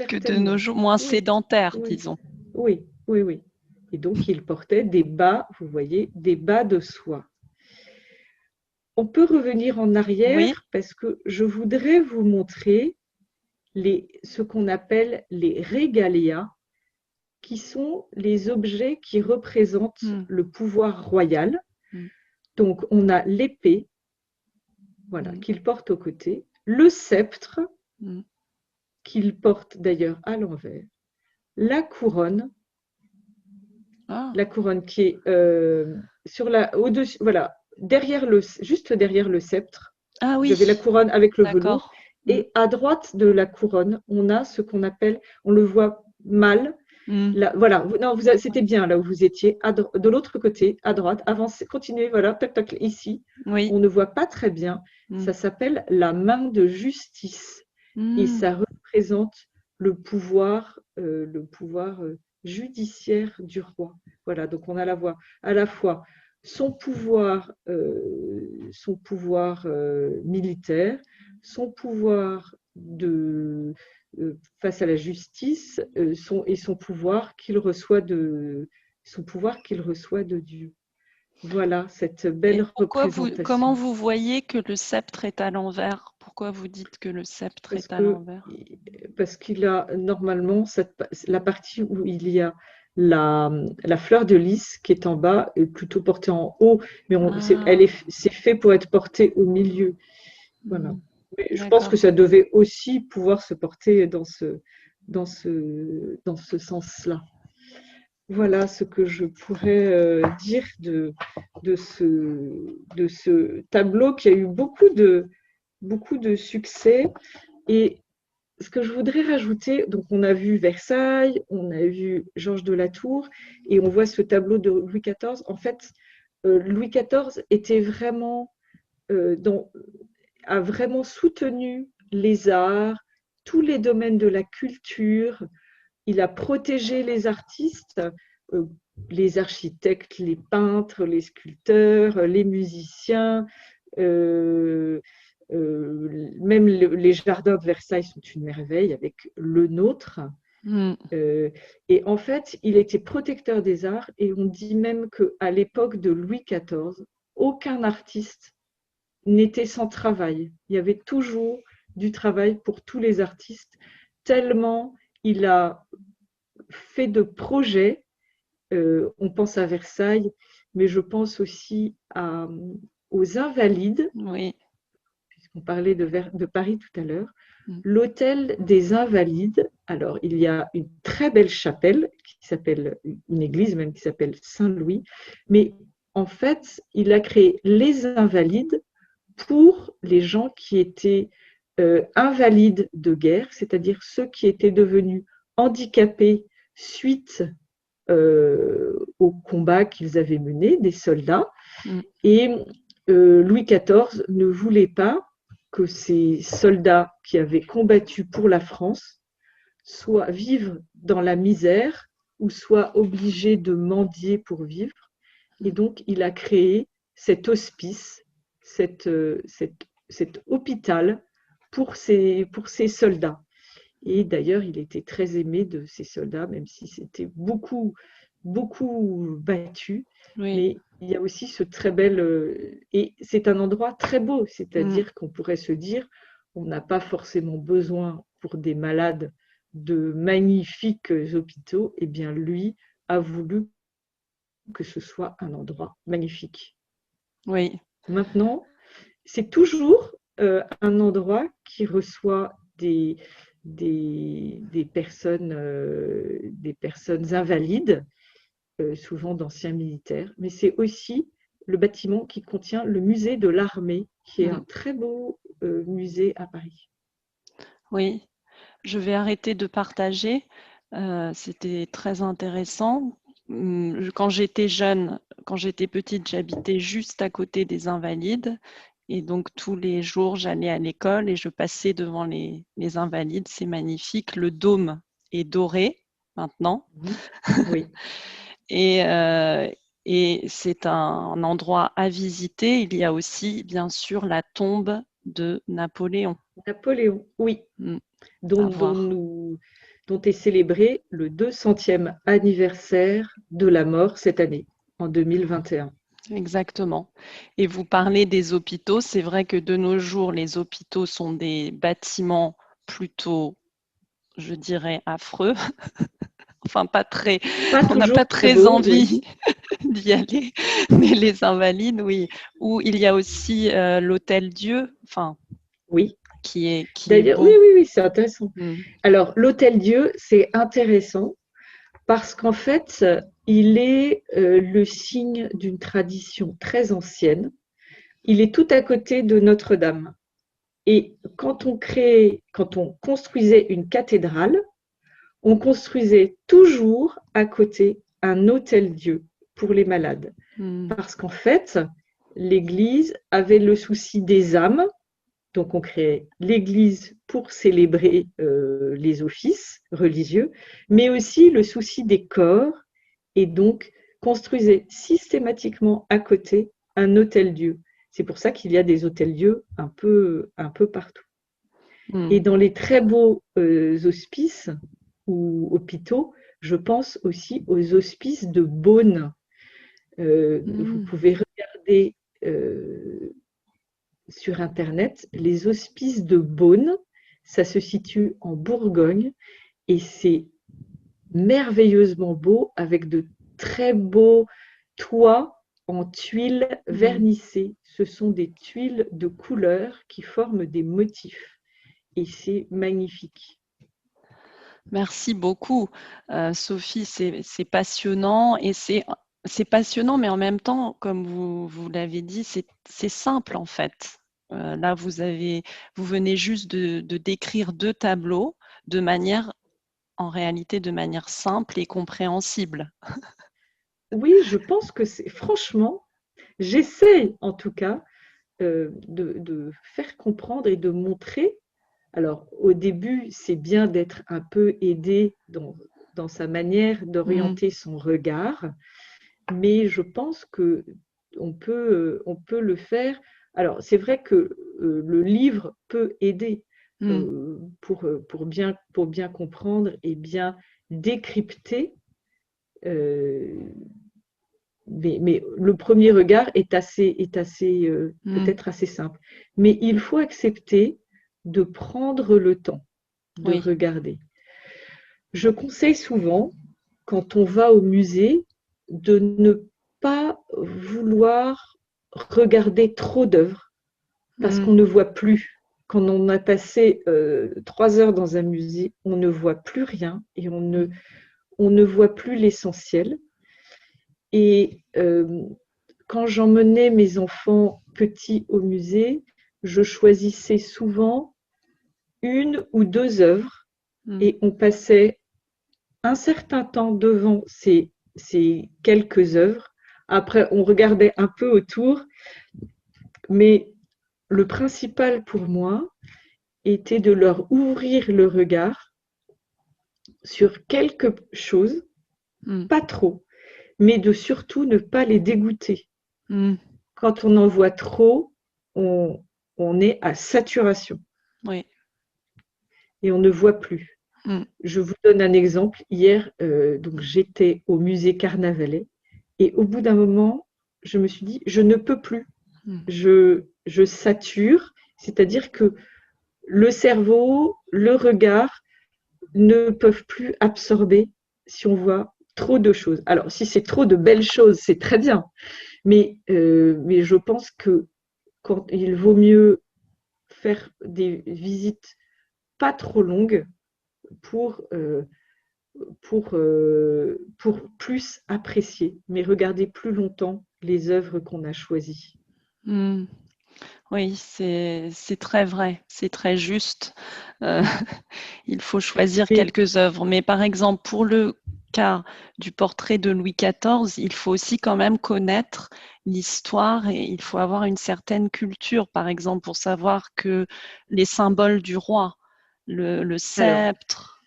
que de nos jours, moins sédentaire, disons. Oui. Et donc, il portait des bas, vous voyez, des bas de soie. On peut revenir en arrière parce que je voudrais vous montrer ce qu'on appelle les régalias, qui sont les objets qui représentent le pouvoir royal. Donc, on a l'épée, voilà, qu'il porte au côté, le sceptre, qu'il porte d'ailleurs à l'envers, la couronne qui est au-dessus, voilà, juste derrière le sceptre. Ah oui. Vous avez la couronne avec le velours. Et à droite de la couronne, on a ce qu'on appelle, on le voit mal. Là, voilà, non, c'était bien là où vous étiez, de l'autre côté, à droite, avancez, continuez, voilà, tac, tac, ici. On ne voit pas très bien. Ça s'appelle la main de justice. Et ça représente le pouvoir judiciaire du roi. Voilà, donc on a à la fois son pouvoir militaire, son pouvoir face à la justice et son pouvoir qu'il reçoit de Dieu. Voilà cette belle représentation. Comment vous voyez que le sceptre est à l'envers? Pourquoi vous dites que le sceptre est à l'envers? Parce qu'il a normalement la partie où il y a la fleur de lys qui est en bas est plutôt portée en haut, mais Ah, c'est fait pour être porté au milieu. Voilà. hmm, Mais je pense que d'accord. ça devait aussi pouvoir se porter dans ce sens-là. Voilà ce que je pourrais dire de ce tableau qui a eu beaucoup de succès. Et ce que je voudrais rajouter, donc on a vu Versailles, on a vu Georges de la Tour, et on voit ce tableau de Louis XIV. En fait, Louis XIV était vraiment a vraiment soutenu les arts, tous les domaines de la culture. Il a protégé les artistes, euh, les architectes, les peintres, les sculpteurs, les musiciens. euh, Même les jardins de Versailles sont une merveille avec le nôtre. Hmm, Et en fait, il était protecteur des arts et on dit même qu'à l'époque de Louis XIV, aucun artiste n'était sans travail. Il y avait toujours du travail pour tous les artistes, tellement il a fait de projets. On pense à Versailles, mais je pense aussi aux Invalides, oui. puisqu'on parlait de Paris tout à l'heure. Hmm, L'hôtel des Invalides, alors il y a une très belle chapelle qui s'appelle, une église même qui s'appelle Saint-Louis, mais en fait, il a créé les Invalides pour les gens qui étaient invalides de guerre, c'est-à-dire ceux qui étaient devenus handicapés suite aux combats qu'ils avaient menés, des soldats. hmm, Et Louis XIV ne voulait pas que ces soldats qui avaient combattu pour la France soient vivre dans la misère ou soient obligés de mendier pour vivre. Et hmm. donc, il a créé cet hospice, cet hôpital pour ces soldats. Et d'ailleurs, il était très aimé de ces soldats, même si c'était beaucoup battu. Oui. Mais il y a aussi ce très bel... et c'est un endroit très beau, Hmm, c'est-à-dire qu'on pourrait se dire, on n'a pas forcément besoin pour des malades de magnifiques hôpitaux. Eh bien, lui a voulu que ce soit un endroit magnifique. oui. Maintenant, c'est toujours un endroit qui reçoit des personnes invalides, souvent d'anciens militaires, mais c'est aussi le bâtiment qui contient le musée de l'armée, qui est Hmm, un très beau musée à Paris. oui. Je vais arrêter de partager. C'était très intéressant. Quand j'étais jeune, quand j'étais petite, j'habitais juste à côté des Invalides. Et donc, tous les jours, j'allais à l'école et je passais devant les Invalides. C'est magnifique. Le dôme est doré maintenant. Mhm. Oui, Et, euh, et c'est un endroit à visiter. Il y a aussi, bien sûr, la tombe de Napoléon. Napoléon, oui, Mm, dont, à dont, voir. nous, dont est célébré le 200e anniversaire de la mort cette année, en 2021. Exactement. Et vous parlez des hôpitaux. C'est vrai que de nos jours, les hôpitaux sont des bâtiments plutôt, je dirais, affreux. Enfin, pas très, Pas on n'a pas toujours très très beau, oui. envie d'y aller. Mais les Invalides, oui. Ou il y a aussi l'Hôtel Dieu, enfin, Oui. qui est D'ailleurs, beau. oui, c'est intéressant. Mm. Alors, l'Hôtel Dieu, c'est intéressant parce qu'en fait, il est le signe d'une tradition très ancienne. Il est tout à côté de Notre-Dame. Et quand on construisait une cathédrale, on construisait toujours à côté un hôtel-dieu pour les malades. Mm. Parce qu'en fait, l'Église avait le souci des âmes, donc on créait l'Église pour célébrer les offices religieux, mais aussi le souci des corps, et donc construisait systématiquement à côté un hôtel-dieu. C'est pour ça qu'il y a des hôtels-dieux un peu partout. Et Mm. dans les très beaux hospices ou hôpitaux, je pense aussi aux hospices de Beaune. Vous Mm. pouvez regarder sur Internet les hospices de Beaune. Ça se situe en Bourgogne et c'est merveilleusement beaux avec de très beaux toits en tuiles vernissées. Ce sont des tuiles de couleurs qui forment des motifs et c'est magnifique. Merci beaucoup, Sophie. C'est passionnant et c'est passionnant, mais en même temps, comme vous l'avez dit, c'est simple en fait. Là, vous venez juste de décrire 2 tableaux en réalité, de manière simple et compréhensible. Oui, je pense que c'est franchement, j'essaie en tout cas de faire comprendre et de montrer. Alors, au début, c'est bien d'être un peu aidé dans sa manière Mmh. d'orienter son regard, mais je pense que on peut le faire. Alors, c'est vrai que le livre peut aider Mmh. pour bien comprendre et bien décrypter. euh, mais le premier regard Mmh. peut-être assez simple. Mais il faut accepter de prendre le temps de Oui. regarder. Je conseille souvent, quand on va au musée, de ne pas vouloir regarder trop d'œuvres parce Mmh. qu'on ne voit plus. Quand on a passé 3 heures dans un musée, on ne voit plus rien et Mmh. on ne voit plus l'essentiel. Et quand j'emmenais mes enfants petits au musée, je choisissais souvent 1 ou 2 œuvres Mmh. et on passait un certain temps devant ces quelques œuvres. Après, on regardait un peu autour, mais le principal pour moi était de leur ouvrir le regard sur quelque chose, Mmh. pas trop, mais de surtout ne pas les dégoûter. Mmh. Quand on en voit trop, on, on est à saturation Oui. et on ne voit plus. Mmh. Je vous donne un exemple. Hier, donc j'étais au musée Carnavalet et au bout d'un moment, je me suis dit, je ne peux plus. Mmh. Je sature, c'est-à-dire que le cerveau, le regard ne peuvent plus absorber si on voit trop de choses. Alors, si c'est trop de belles choses, c'est très bien, mais je pense que quand il vaut mieux faire des visites pas trop longues pour, euh, pour plus apprécier, mais regarder plus longtemps les œuvres qu'on a choisies. Mmh. Oui, c'est très vrai, c'est très juste. Heu, il faut choisir Mais quelques œuvres, mais par exemple, pour le cas du portrait de Louis XIV, il faut aussi quand même connaître l'histoire et il faut avoir une certaine culture, par exemple, pour savoir que les symboles du roi, le alors, sceptre,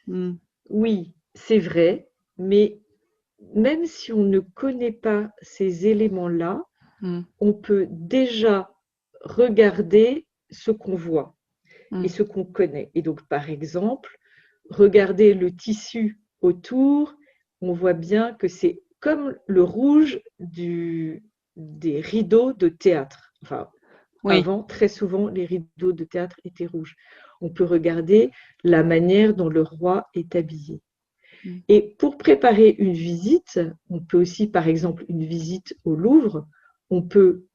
oui, c'est vrai, mais même si on ne connaît pas ces éléments-là, mmh, on peut déjà regarder ce qu'on voit et mmh, ce qu'on connaît. Et donc, par exemple, regarder le tissu autour, on voit bien que c'est comme le rouge des rideaux de théâtre. Enfin, oui, avant, très souvent, les rideaux de théâtre étaient rouges. On peut regarder la manière dont le roi est habillé. mmh, Et pour préparer une visite, on peut aussi, par exemple, une visite au Louvre, on peut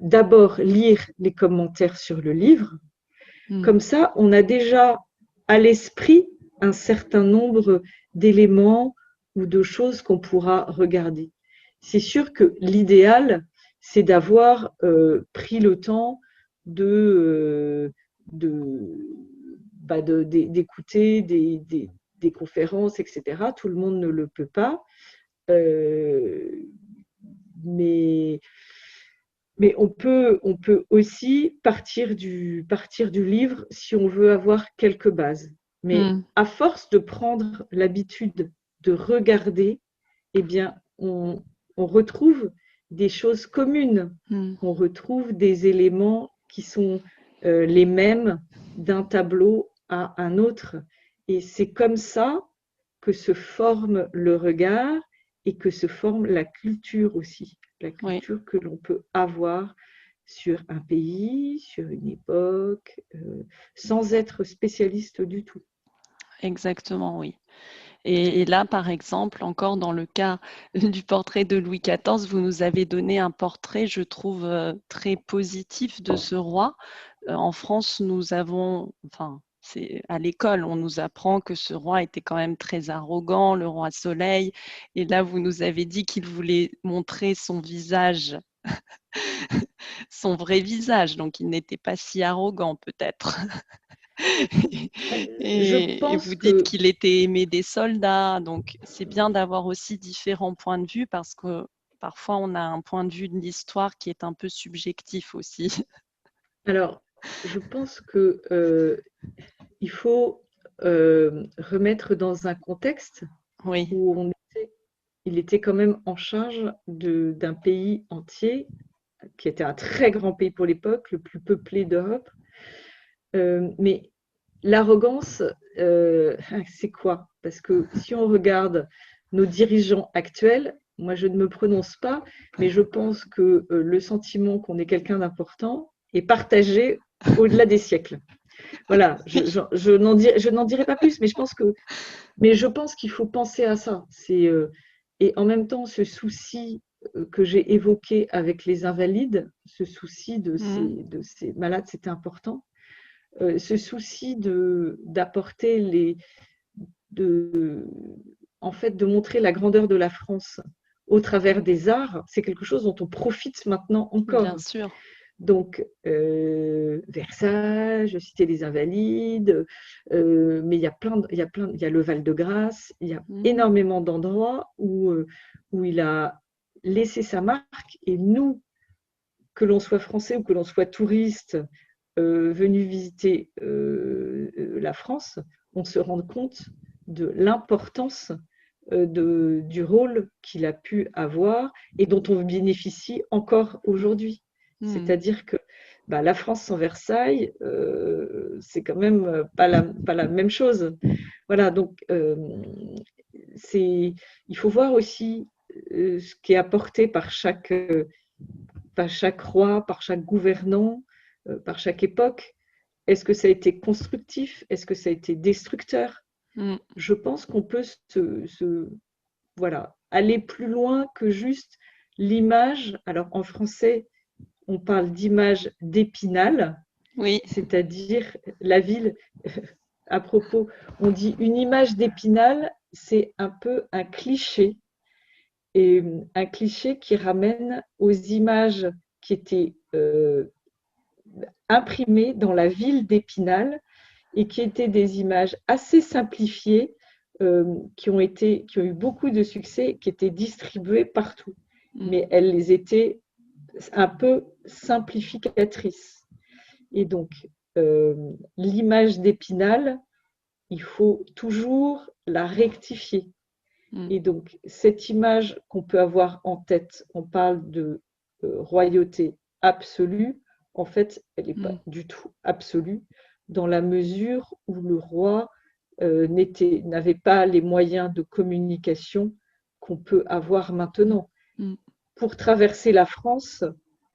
d'abord lire les commentaires sur le livre. mmh, Comme ça, on a déjà à l'esprit un certain nombre d'éléments ou de choses qu'on pourra regarder. C'est sûr que l'idéal, c'est d'avoir pris le temps de, de, d'écouter des conférences, etc. Tout le monde ne le peut pas. Euh, mais on peut aussi partir du livre si on veut avoir quelques bases. Mais mmh, à force de prendre l'habitude de regarder, eh bien, on retrouve des choses communes. mmh. On retrouve des éléments qui sont les mêmes d'un tableau à un autre. Et c'est comme ça que se forme le regard et que se forme la culture aussi, la Oui. culture que l'on peut avoir sur un pays, sur une époque, sans être spécialiste du tout. exactement, oui. Et là, par exemple, encore dans le cas du portrait de Louis XIV, vous nous avez donné un portrait, je trouve, très positif de ce roi. En France, nous avons, enfin, c'est à l'école, on nous apprend que ce roi était quand même très arrogant, le roi Soleil. Et là, vous nous avez dit qu'il voulait montrer son visage, son vrai visage, donc il n'était pas si arrogant peut-être. Je Et pense vous dites que, qu'il était aimé des soldats, donc c'est bien d'avoir aussi différents points de vue parce que parfois on a un point de vue de l'histoire qui est un peu subjectif aussi. alors, je pense que il faut remettre dans un contexte Oui, où il était quand même en charge d'un pays entier, qui était un très grand pays pour l'époque, le plus peuplé d'Europe. Mais l'arrogance, c'est quoi? Parce que si on regarde nos dirigeants actuels, moi je ne me prononce pas, mais je pense que le sentiment qu'on est quelqu'un d'important est partagé au-delà des siècles. Voilà, je n'en dirai pas plus, mais je pense qu'il faut penser à ça. Et en même temps, ce souci que j'ai évoqué avec les invalides, ce souci mm, de ces malades, c'était important. Ce souci d'apporter de, en fait, de montrer la grandeur de la France au travers des arts, c'est quelque chose dont on profite maintenant bien encore. sûr. Donc, Versailles, je citais les Invalides, mais il y a le Val-de-Grâce, il y a Mm, énormément d'endroits où il a laissé sa marque. Et nous, que l'on soit français ou que l'on soit touriste venu visiter la France, on se rend compte de l'importance du rôle qu'il a pu avoir et dont on bénéficie encore aujourd'hui. mm, C'est-à-dire que bah, la France sans Versailles, c'est quand même pas la même chose. Voilà, donc il faut voir aussi ce qui est apporté par chaque roi, par chaque gouvernant, par chaque époque. Est-ce que ça a été constructif? Est-ce que ça a été destructeur? mm. Je pense qu'on peut voilà, aller plus loin que juste l'image. Alors en français, on parle d'image d'Épinal, Oui, c'est-à-dire la ville. À propos, on dit une image d'Épinal, c'est un peu un cliché, et un cliché qui ramène aux images qui étaient imprimées dans la ville d'Épinal et qui étaient des images assez simplifiées, qui ont eu beaucoup de succès, qui étaient distribuées partout. mm, Mais elles les étaient un peu simplificatrices. Et donc, l'image d'Épinal, il faut toujours la rectifier. mm, Et donc, cette image qu'on peut avoir en tête, on parle de royauté absolue, en fait, elle n'est pas mm, du tout absolue, dans la mesure où le roi n'avait pas les moyens de communication qu'on peut avoir maintenant. mm, Pour traverser la France,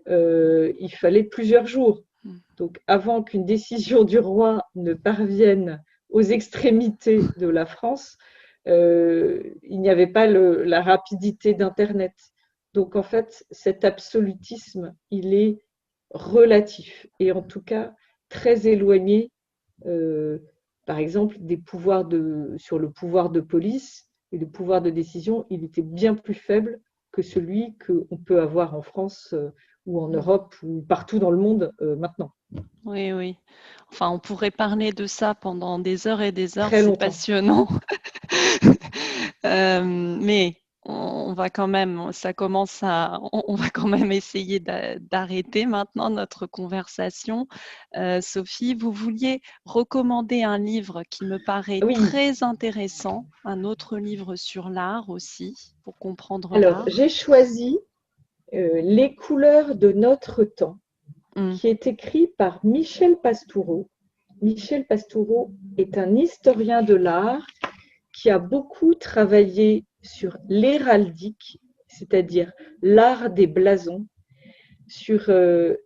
il fallait plusieurs jours. mm. Donc, avant qu'une décision du roi ne parvienne aux extrémités de la France, il n'y avait pas la rapidité d'Internet. Donc, en fait, cet absolutisme, il est relatif et en tout cas très éloigné, euh, par exemple, sur le pouvoir de police et le pouvoir de décision, il était bien plus faible que celui qu'on peut avoir en France ou en Mm. Europe ou partout dans le monde maintenant. Oui, oui. Enfin, on pourrait parler de ça pendant des heures et des heures, Très c'est longtemps. passionnant. Mais on va quand même, ça commence à, on va quand même essayer d'arrêter maintenant notre conversation. Sophie, vous vouliez recommander un livre qui me paraît Oui, très intéressant, un autre livre sur l'art aussi, pour comprendre alors l'art. j'ai choisi Les couleurs de notre temps, Mm, qui est écrit par Michel Pastoureau. Michel Pastoureau est un historien de l'art qui a beaucoup travaillé sur l'héraldique, c'est-à-dire l'art des blasons, sur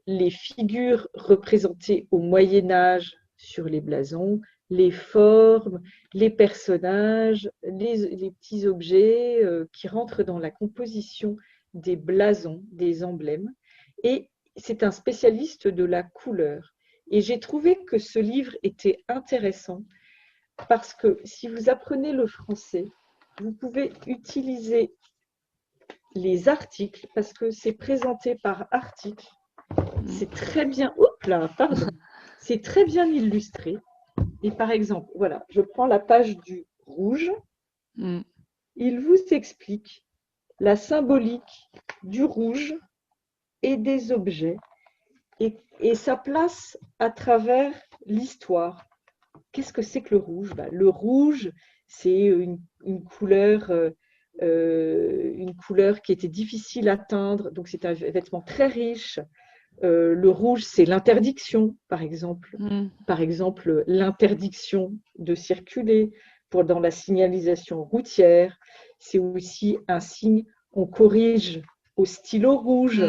les figures représentées au Moyen Âge sur les blasons, les formes, les personnages, les petits objets qui rentrent dans la composition des blasons, des emblèmes. Et c'est un spécialiste de la couleur. Et j'ai trouvé que ce livre était intéressant parce que si vous apprenez le français, vous pouvez utiliser les articles parce que c'est présenté par article. C'est très bien. Oups là, pardon. C'est très bien illustré. Et par exemple, voilà, je prends la page du rouge. Il vous explique la symbolique du rouge et des objets et sa place à travers l'histoire. Qu'est-ce que c'est que le rouge? Le rouge, c'est une couleur qui était difficile à teindre, donc c'est un vêtement très riche. Le rouge, c'est l'interdiction, par exemple. Par exemple, l'interdiction de circuler dans la signalisation routière. C'est aussi un signe, on corrige au stylo rouge.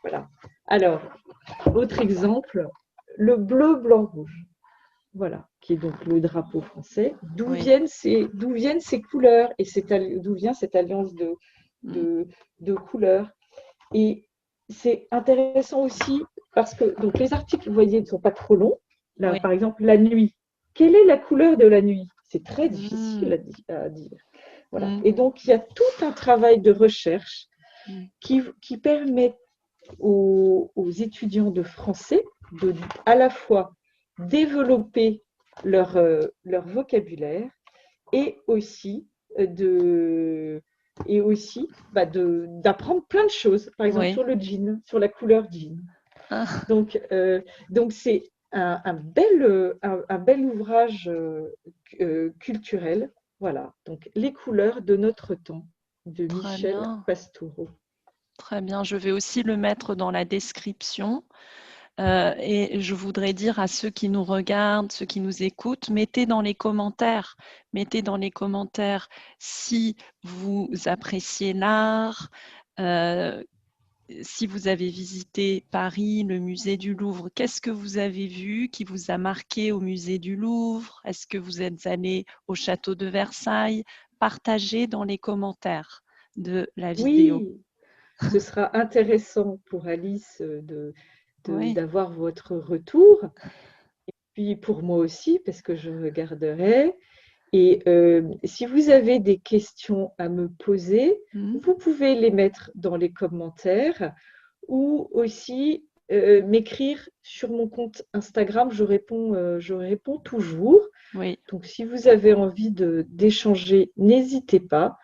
Voilà. Alors, autre exemple, le bleu, blanc, rouge. Voilà, qui est donc le drapeau français. D'où viennent ces couleurs et d'où vient cette alliance de couleurs. Et c'est intéressant aussi parce que donc les articles, vous voyez, ne sont pas trop longs. Là, par exemple, la nuit. Quelle est la couleur de la nuit? C'est très difficile à dire. Voilà. Et donc, il y a tout un travail de recherche qui permet aux étudiants de français de à la fois développer leur vocabulaire et aussi d'apprendre plein de choses, par exemple sur le jean, sur la couleur jean. Donc c'est un bel ouvrage culturel. Voilà, donc Les couleurs de notre temps de Michel Pastoureau. Très bien, je vais aussi le mettre dans la description. Et je voudrais dire à ceux qui nous regardent, ceux qui nous écoutent, mettez dans les commentaires si vous appréciez l'art, si vous avez visité Paris, le musée du Louvre, qu'est-ce que vous avez vu qui vous a marqué au musée du Louvre? Est-ce que vous êtes allé au château de Versailles? Partagez dans les commentaires de la vidéo. Oui, ce sera intéressant pour Alice d'avoir votre retour. Et puis pour moi aussi, parce que je regarderai. Et si vous avez des questions à me poser, vous pouvez les mettre dans les commentaires ou aussi m'écrire sur mon compte Instagram. Je réponds toujours. Oui. Donc, si vous avez envie d'échanger, n'hésitez pas.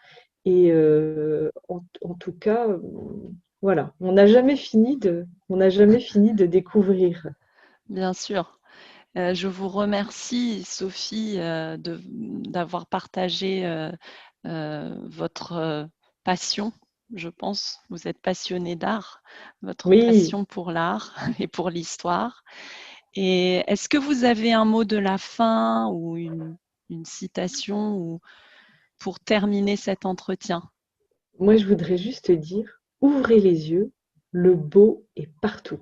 Et en tout cas, voilà, on n'a jamais fini de découvrir. Bien sûr. Je vous remercie, Sophie, d'avoir partagé votre passion. Je pense, vous êtes passionnée d'art, votre passion pour l'art et pour l'histoire. Et est-ce que vous avez un mot de la fin ou une citation pour terminer cet entretien? Moi, je voudrais juste dire, ouvrez les yeux, le beau est partout.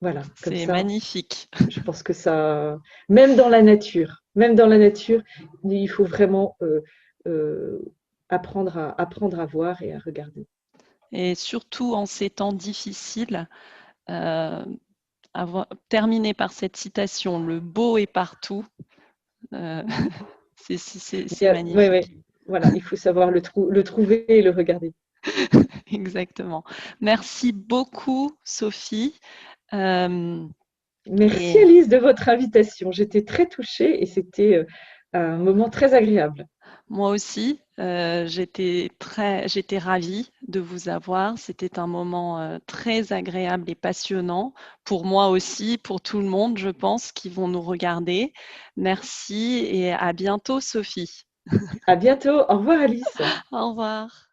Voilà, comme c'est ça. Magnifique. Je pense que ça, même dans la nature, il faut vraiment apprendre à voir et à regarder. Et surtout en ces temps difficiles, terminer par cette citation, le beau est partout, c'est magnifique. Ouais. Voilà, il faut savoir le trouver et le regarder. Exactement. Merci beaucoup, Sophie. Merci Alice de votre invitation. J'étais très touchée et c'était un moment très agréable. Moi aussi, j'étais ravie de vous avoir. C'était un moment très agréable et passionnant pour moi aussi, pour tout le monde, je pense, qui vont nous regarder. Merci et à bientôt, Sophie. À bientôt. Au revoir Alice. Au revoir.